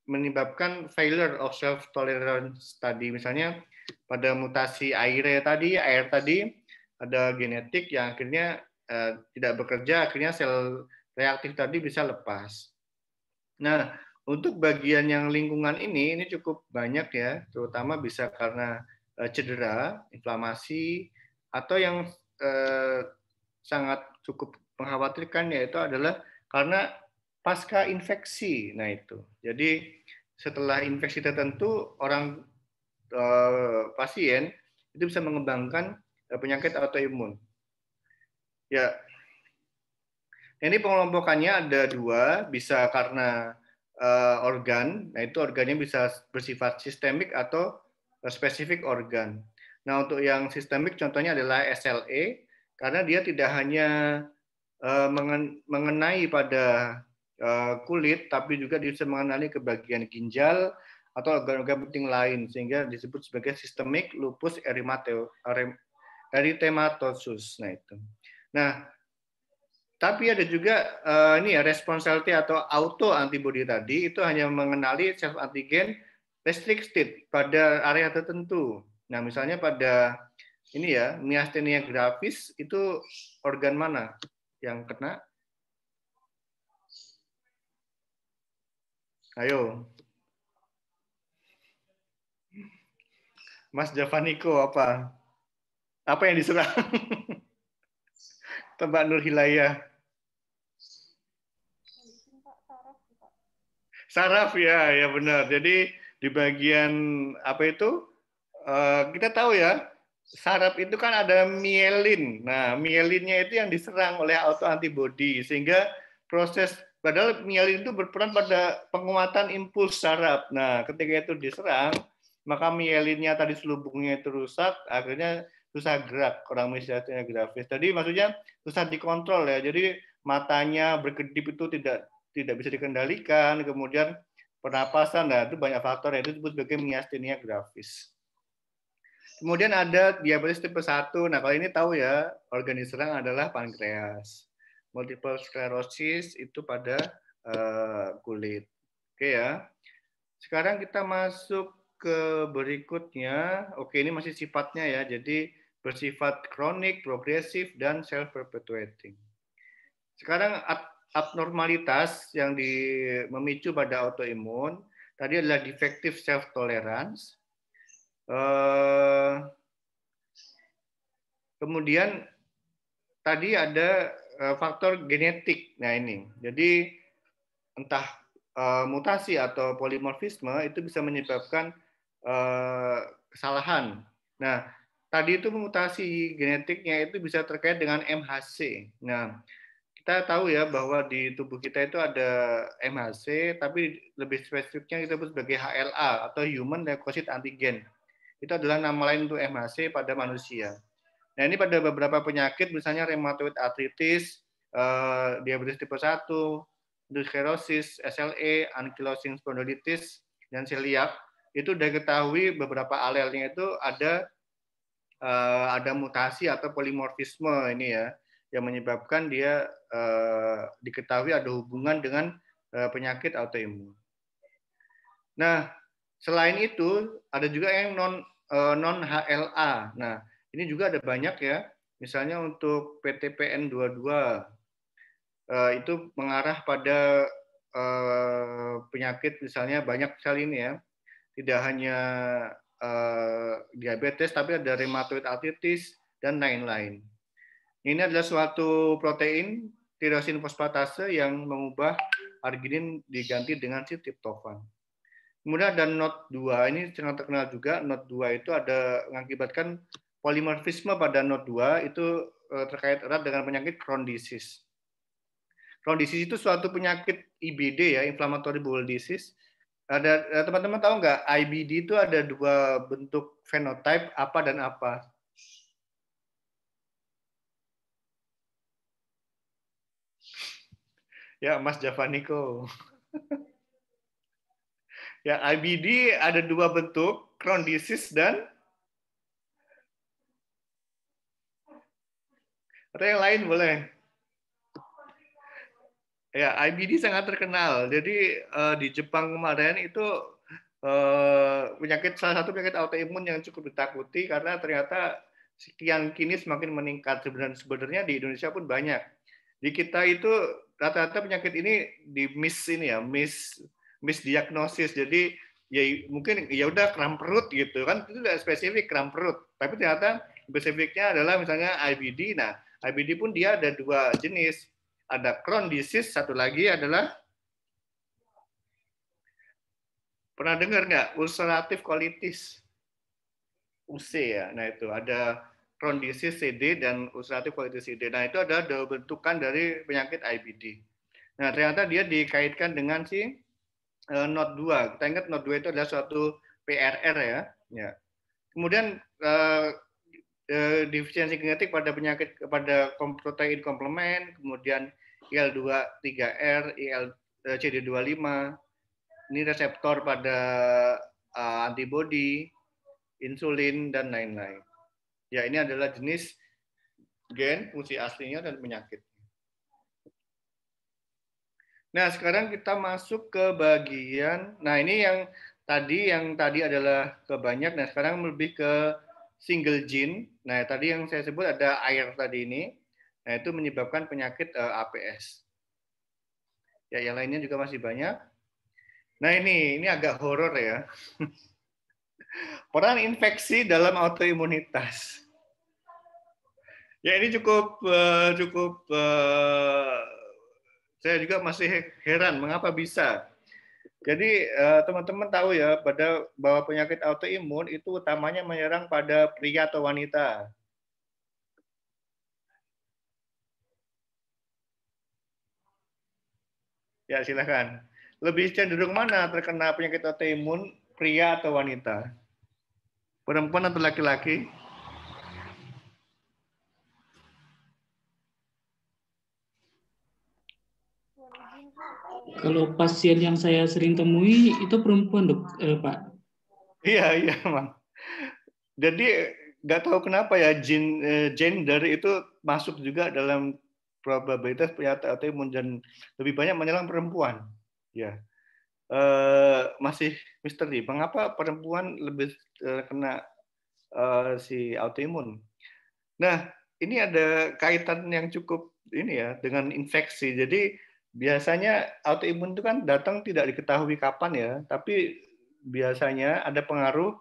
menyebabkan failure of self-tolerance tadi. Misalnya pada mutasi air tadi ada genetik yang akhirnya tidak bekerja, akhirnya sel reaktif tadi bisa lepas. Nah, untuk bagian yang lingkungan ini cukup banyak ya, terutama bisa karena cedera, inflamasi, atau yang sangat cukup mengkhawatirkan yaitu adalah karena pasca infeksi. Nah itu, jadi setelah infeksi tertentu orang pasien itu bisa mengembangkan penyakit autoimun. Ya, ini pengelompokannya ada 2, bisa karena organ, nah itu organnya bisa bersifat sistemik atau spesifik organ. Nah untuk yang sistemik contohnya adalah SLE, karena dia tidak hanya mengenai pada kulit, tapi juga bisa mengenai ke bagian ginjal atau organ-organ penting lain, sehingga disebut sebagai sistemik lupus erythematosus. Nah itu. Nah, tapi ada juga ini ya, responsibility atau auto antibody tadi itu hanya mengenali self antigen restricted pada area tertentu. Nah, misalnya pada ini ya, myasthenia gravis itu organ mana yang kena? Ayo. Mas Javaniko apa? Apa yang diserang? Mbak Nur Hilayah. Saraf ya, ya benar. Jadi di bagian apa itu? Kita tahu ya, saraf itu kan ada mielin. Nah, mielinnya itu yang diserang oleh autoantibody sehingga proses padahal mielin itu berperan pada penguatan impuls saraf. Nah, ketika itu diserang, maka mielinnya tadi selubungnya itu rusak, akhirnya susah gerak, orang misalnya grafis. Tadi maksudnya susah dikontrol ya. Jadi matanya berkedip itu tidak bisa dikendalikan, kemudian pernapasan, nah itu banyak faktor, itu disebut sebagai miastenia grafis. Kemudian ada diabetes tipe 1. Nah, kalau ini tahu ya, organ diserang adalah pankreas. Multiple sclerosis itu pada kulit. Oke ya. Sekarang kita masuk ke berikutnya. Oke, ini masih sifatnya ya. Jadi bersifat kronik, progresif, dan self-perpetuating. Sekarang abnormalitas yang memicu pada autoimun tadi adalah defective self-tolerance. Kemudian tadi ada faktor genetik. Nah ini, jadi entah mutasi atau polimorfisme itu bisa menyebabkan kesalahan. Nah, tadi itu mutasi genetiknya itu bisa terkait dengan MHC. Nah, kita tahu ya bahwa di tubuh kita itu ada MHC, tapi lebih spesifiknya kita sebut sebagai HLA atau Human Leukocyte Antigen. Itu adalah nama lain untuk MHC pada manusia. Nah, ini pada beberapa penyakit, misalnya rheumatoid arthritis, diabetes tipe 1, sclerosis, SLE, ankylosing spondylitis, dan celiac, itu sudah diketahui beberapa alelnya itu ada mutasi atau polimorfisme ini ya, yang menyebabkan dia diketahui ada hubungan dengan penyakit autoimun. Nah, selain itu ada juga yang non HLA. Nah, ini juga ada banyak ya. Misalnya untuk PTPN22 itu mengarah pada penyakit misalnya banyak sekali ini ya. Tidak hanya diabetes tapi ada rheumatoid arthritis dan lain-lain. Ini adalah suatu protein tirosin fosfatase yang mengubah arginin diganti dengan si triptofan. Kemudian ada NOT2, ini sangat terkenal juga. NOT2 itu ada mengakibatkan polimorfisme pada NOT2 itu terkait erat dengan penyakit Crohn disease. Crohn disease itu suatu penyakit IBD ya, inflammatory bowel disease. Ada teman-teman tahu nggak IBD itu ada dua bentuk fenotype apa dan apa? Ya, Mas Javaniko. Ya, IBD ada dua bentuk, Crohn disease dan atau yang lain boleh. Ya, IBD sangat terkenal. Jadi di Jepang kemarin itu salah satu penyakit autoimun yang cukup ditakuti karena ternyata sekian kini semakin meningkat. Sebenarnya di Indonesia pun banyak. Di kita itu rata-rata penyakit ini misdiagnosis. Jadi ya mungkin ya udah kram perut gitu kan, itu tidak spesifik kram perut. Tapi ternyata spesifiknya adalah misalnya IBD. Nah, IBD pun dia ada dua jenis. Ada Crohn disease, satu lagi adalah pernah dengar nggak ulcerative colitis? UC ya. Nah itu ada Crohn disease CD dan ulcerative colitis CD. Nah itu adalah dua bentukan dari penyakit IBD. Nah ternyata dia dikaitkan dengan si NOT2. Kita ingat NOT2 itu adalah suatu PRR ya. Kemudian defisiensi genetik pada penyakit pada protein komplement, kemudian IL-2, 3R, CD25, ini reseptor pada antibodi, insulin, dan lain-lain. Ya, ini adalah jenis gen, fungsi aslinya, dan penyakit. Nah, sekarang kita masuk ke bagian, nah ini yang tadi adalah kebanyak, nah sekarang lebih ke single gene. Nah, tadi yang saya sebut ada air tadi ini. Nah, itu menyebabkan penyakit APS. Ya, yang lainnya juga masih banyak. Nah ini agak horor ya. Peran infeksi dalam autoimunitas. Ya ini cukup saya juga masih heran mengapa bisa. Jadi teman-teman tahu ya bahwa penyakit autoimun itu utamanya menyerang pada pria atau wanita. Ya silakan. Lebih cenderung mana terkena penyakit autoimun, pria atau wanita? Perempuan atau laki-laki?
Kalau pasien yang saya sering temui itu perempuan, Pak.
Iya, Mang. Jadi nggak tahu kenapa ya gender itu masuk juga dalam probabilitas penyakit autoimun dan lebih banyak menyerang perempuan. Ya, masih misteri. Mengapa perempuan lebih kena si autoimun? Nah, ini ada kaitan yang cukup ini ya dengan infeksi. Jadi biasanya autoimun itu kan datang tidak diketahui kapan ya, tapi biasanya ada pengaruh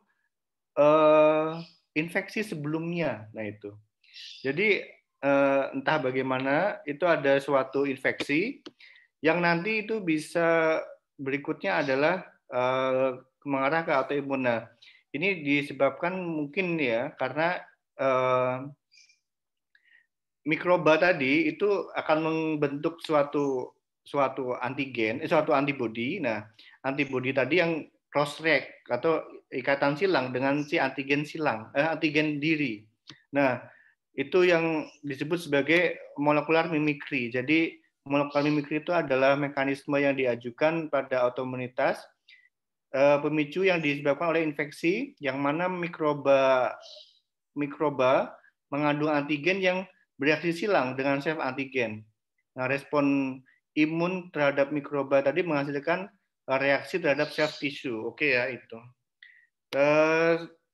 infeksi sebelumnya. Nah itu. Jadi entah bagaimana itu ada suatu infeksi yang nanti itu bisa berikutnya adalah mengarah ke autoimun. Nah, ini disebabkan mungkin ya karena mikroba tadi itu akan membentuk suatu antigen, suatu antibodi. Nah, antibodi tadi yang cross react atau ikatan silang dengan si antigen antigen diri. Nah, itu yang disebut sebagai molekular mimikri. Jadi molekular mimikri itu adalah mekanisme yang diajukan pada autoimunitas pemicu yang disebabkan oleh infeksi yang mana mikroba mengandung antigen yang bereaksi silang dengan self antigen. Nah, respon imun terhadap mikroba tadi menghasilkan reaksi terhadap self tissue. Oke ya itu.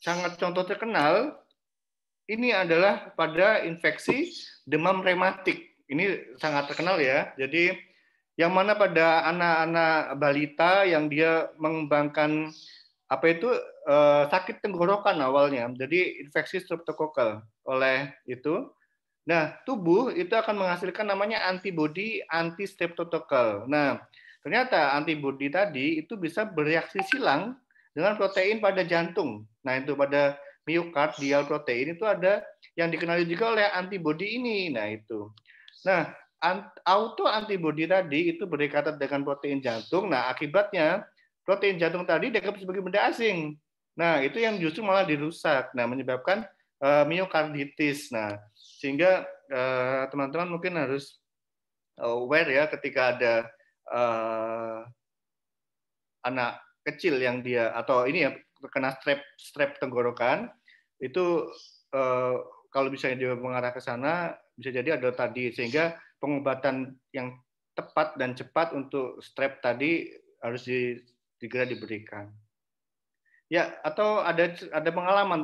Sangat contoh terkenal ini adalah pada infeksi demam rematik. Ini sangat terkenal ya. Jadi yang mana pada anak-anak balita yang dia mengembangkan sakit tenggorokan awalnya. Jadi infeksi streptokokal oleh itu. Nah, tubuh itu akan menghasilkan namanya antibodi anti streptokokal. Nah, ternyata antibodi tadi itu bisa bereaksi silang dengan protein pada jantung. Nah, itu pada myocardial protein itu ada yang dikenali juga oleh antibodi ini. Nah, itu. Nah, auto antibodi tadi itu berikatan dengan protein jantung. Nah, akibatnya protein jantung tadi dianggap sebagai benda asing. Nah, itu yang justru malah dirusak. Nah, menyebabkan myokarditis. Nah, sehingga teman-teman mungkin harus aware ya ketika ada anak kecil yang dia atau ini ya terkena strep tenggorokan itu kalau misalnya dia mengarah ke sana bisa jadi ada tadi sehingga pengobatan yang tepat dan cepat untuk strep tadi harus segera diberikan. Ya, atau ada pengalaman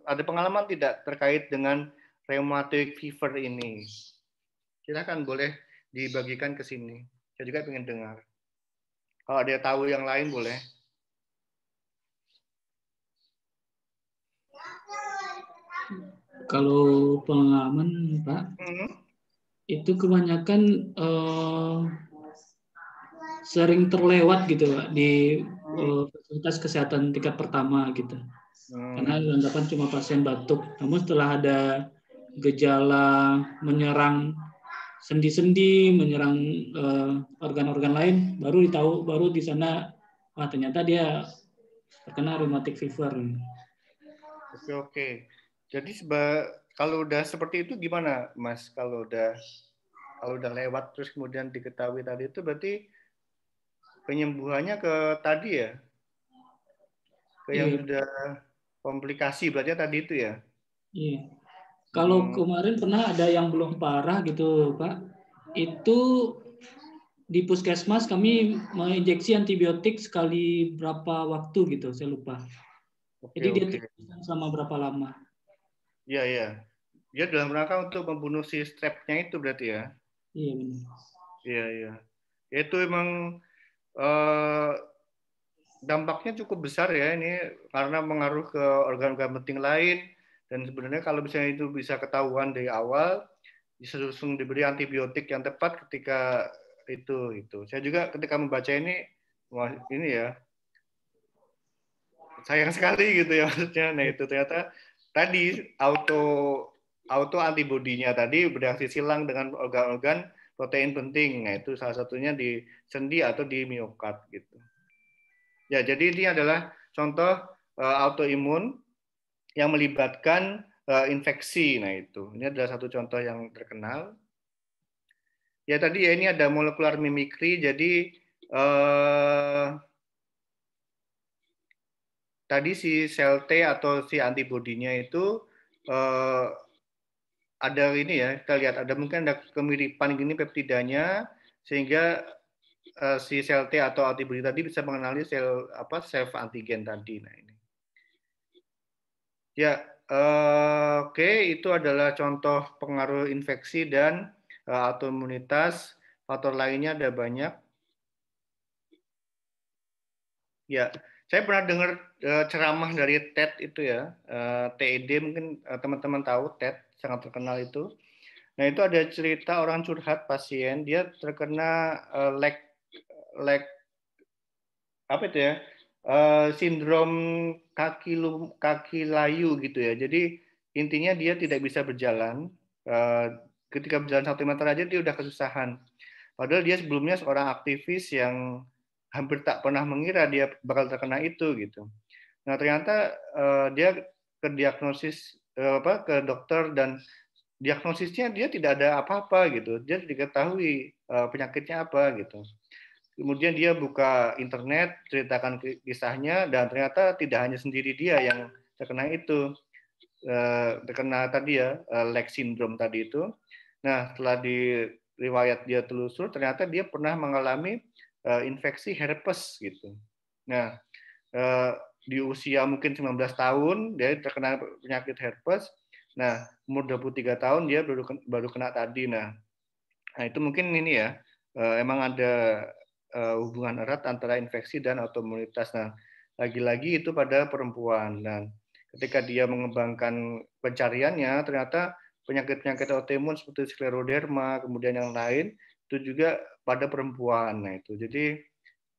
ada pengalaman tidak terkait dengan rheumatoid fever ini? Silakan boleh dibagikan ke sini. Saya juga ingin dengar. Kalau ada tahu yang lain boleh.
Kalau pengalaman, Pak, itu kebanyakan sering terlewat gitu, Pak, di fasilitas kesehatan tingkat pertama gitu. Karena dianggapkan cuma pasien batuk. Namun setelah ada gejala menyerang sendi-sendi, menyerang organ-organ lain, baru di sana, ternyata dia terkena rheumatic fever.
Oke. Jadi kalau udah seperti itu gimana, Mas? Kalau udah lewat terus kemudian diketahui tadi itu berarti penyembuhannya ke tadi ya? Ke yang sudah komplikasi berarti tadi itu ya?
Iya. Kalau kemarin pernah ada yang belum parah gitu, Pak. Itu di puskesmas kami menginjeksi antibiotik sekali berapa waktu gitu, saya lupa. Jadi dia selama berapa lama?
Iya, iya. Dia dalam rangka untuk membunuh si strepnya itu berarti ya?
Iya benar.
Iya, iya. Itu emang dampaknya cukup besar ya ini karena mengaruh ke organ-organ penting lain, dan sebenarnya kalau misalnya itu bisa ketahuan dari awal, bisa langsung diberi antibiotik yang tepat ketika itu. Saya juga ketika membaca ini, wah ini ya sayang sekali gitu ya maksudnya. Nah itu ternyata tadi auto antibodinya tadi bereaksi silang dengan organ-organ protein penting. Nah itu salah satunya di sendi atau di miokard gitu. Ya, jadi ini adalah contoh autoimun yang melibatkan infeksi. Nah, itu. Ini adalah satu contoh yang terkenal. Ya, tadi ya ini ada molecular mimicry. Jadi tadi si sel T atau si antibodinya itu ada ini ya, kita lihat ada mungkin ada kemiripan gini peptidanya sehingga si sel T atau antibodi tadi bisa mengenali sel self antigen tadi. Nah ini. Ya, oke, itu adalah contoh pengaruh infeksi dan autoimunitas. Faktor lainnya ada banyak. Ya, saya pernah dengar ceramah dari TED itu ya, TED mungkin teman-teman tahu TED sangat terkenal itu. Nah itu ada cerita orang curhat pasien dia terkena apa itu ya, sindrom kaki layu gitu ya. Jadi intinya dia tidak bisa berjalan. Ketika berjalan 1 meter aja dia udah kesusahan. Padahal dia sebelumnya seorang aktivis yang hampir tak pernah mengira dia bakal terkena itu gitu. Nah ternyata dia ke diagnosis ke dokter dan diagnosisnya dia tidak ada apa-apa gitu. Dia diketahui penyakitnya apa gitu. Kemudian dia buka internet, ceritakan kisahnya, dan ternyata tidak hanya sendiri dia yang terkena itu, terkena tadi ya, leg syndrome tadi itu. Nah, setelah di riwayat dia telusur, ternyata dia pernah mengalami infeksi herpes gitu. Nah, di usia mungkin 19 tahun, dia terkena penyakit herpes. Nah, umur 23 tahun dia baru kena tadi. Nah, itu mungkin ini ya, emang ada hubungan erat antara infeksi dan autoimunitas. Nah, lagi-lagi itu pada perempuan. Dan ketika dia mengembangkan pencariannya, ternyata penyakit-penyakit autoimun seperti skleroderma, kemudian yang lain, itu juga pada perempuan. Nah, itu. Jadi,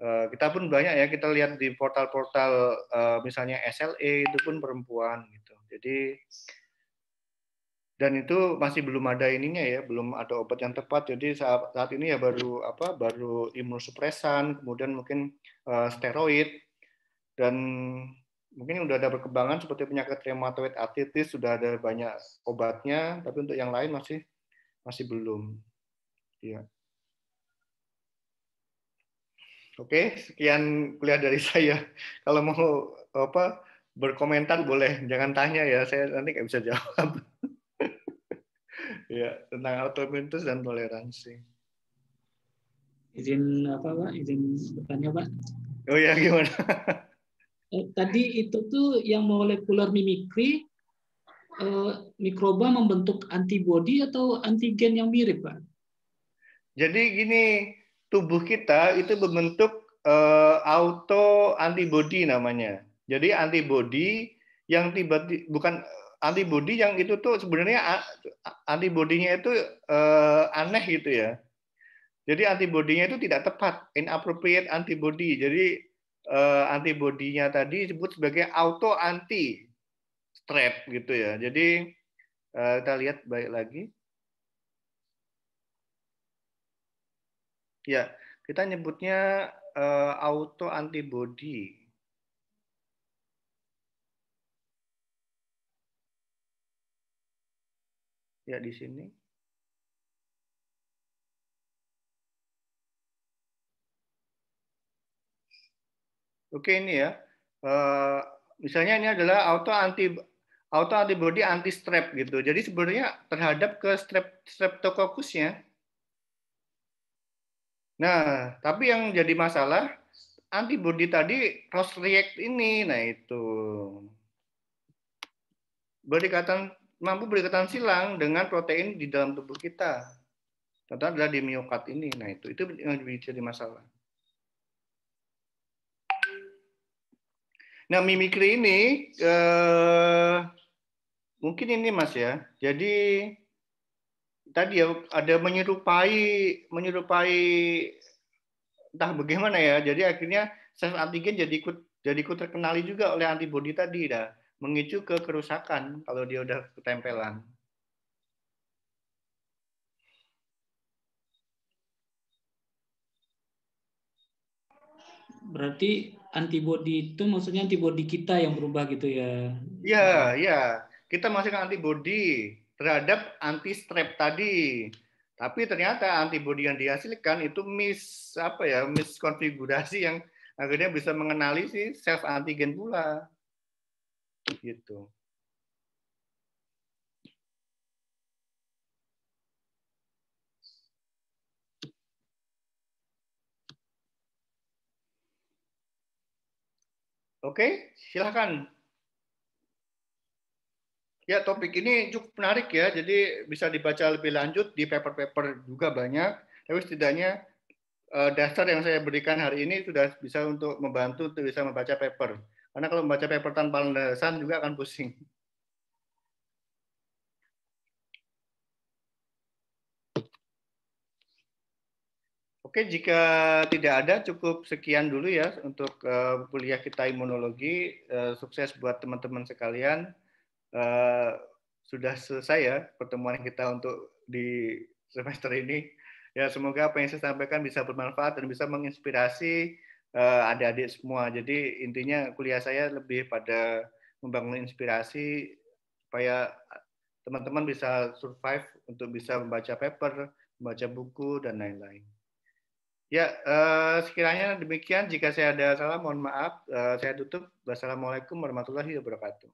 kita pun banyak ya, kita lihat di portal-portal misalnya SLE, itu pun perempuan. Gitu. Jadi, dan itu masih belum ada ininya ya, belum ada obat yang tepat. Jadi saat ini ya baru imunosupresan, kemudian mungkin steroid, dan mungkin sudah ada perkembangan seperti penyakit rheumatoid arthritis sudah ada banyak obatnya, tapi untuk yang lain masih belum. Ya. Oke, sekian kuliah dari saya. Kalau mau berkomentar boleh, jangan tanya ya, saya nanti nggak bisa jawab. Ya, tentang autoimunitas dan toleransi.
Izin apa Pak? Izin bertanya Pak.
Oh ya, gimana?
Tadi itu tuh yang molecular mimicry, mikroba membentuk antibodi atau antigen yang mirip Pak?
Jadi gini, tubuh kita itu membentuk auto antibody namanya. Jadi antibody yang tiba-tiba bukan antibody yang itu tuh sebenarnya antibodinya itu aneh gitu ya. Jadi antibodinya itu tidak tepat, inappropriate antibody. Jadi antibodinya tadi disebut sebagai auto anti strep gitu ya. Jadi kita lihat baik lagi. Ya, kita nyebutnya auto antibody. Ya, di sini. Oke, ini ya. Misalnya ini adalah auto antibody anti strep gitu. Jadi sebenarnya terhadap ke streptococcusnya. Nah, tapi yang jadi masalah antibody tadi cross react ini. Nah, itu mampu berikatan silang dengan protein di dalam tubuh kita. Contohnya adalah di miokard ini. Nah, itu yang jadi masalah. Nah, mimikri ini mungkin ini Mas ya. Jadi tadi ya ada menyerupai entah bagaimana ya. Jadi akhirnya self antigen jadi ikut terkenali juga oleh antibodi tadi dah, memicu ke kerusakan kalau dia udah ketempelan.
Berarti antibodi itu maksudnya antibodi kita yang berubah gitu ya?
Iya, ya. Kita masukkan antibodi terhadap anti strep tadi. Tapi ternyata antibodi yang dihasilkan itu miskonfigurasi yang akhirnya bisa mengenali si self antigen pula. Gitu. Oke, silakan. Ya, topik ini cukup menarik ya. Jadi bisa dibaca lebih lanjut di paper-paper juga banyak. Tapi setidaknya dasar yang saya berikan hari ini sudah bisa untuk membantu untuk bisa membaca paper. Karena kalau membaca paper tanpa landasan juga akan pusing. Oke, jika tidak ada, cukup sekian dulu ya untuk kuliah kita imunologi. Sukses buat teman-teman sekalian. Sudah selesai ya pertemuan kita untuk di semester ini. Ya, semoga apa yang saya sampaikan bisa bermanfaat dan bisa menginspirasi adik-adik semua. Jadi intinya kuliah saya lebih pada membangun inspirasi supaya teman-teman bisa survive untuk bisa membaca paper, membaca buku, dan lain-lain. Ya, sekiranya demikian. Jika saya ada salah, mohon maaf. Saya tutup. Wassalamualaikum warahmatullahi wabarakatuh.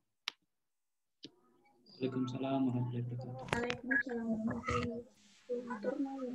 Waalaikumsalam warahmatullahi wabarakatuh.
Waalaikumsalam warahmatullahi wabarakatuh.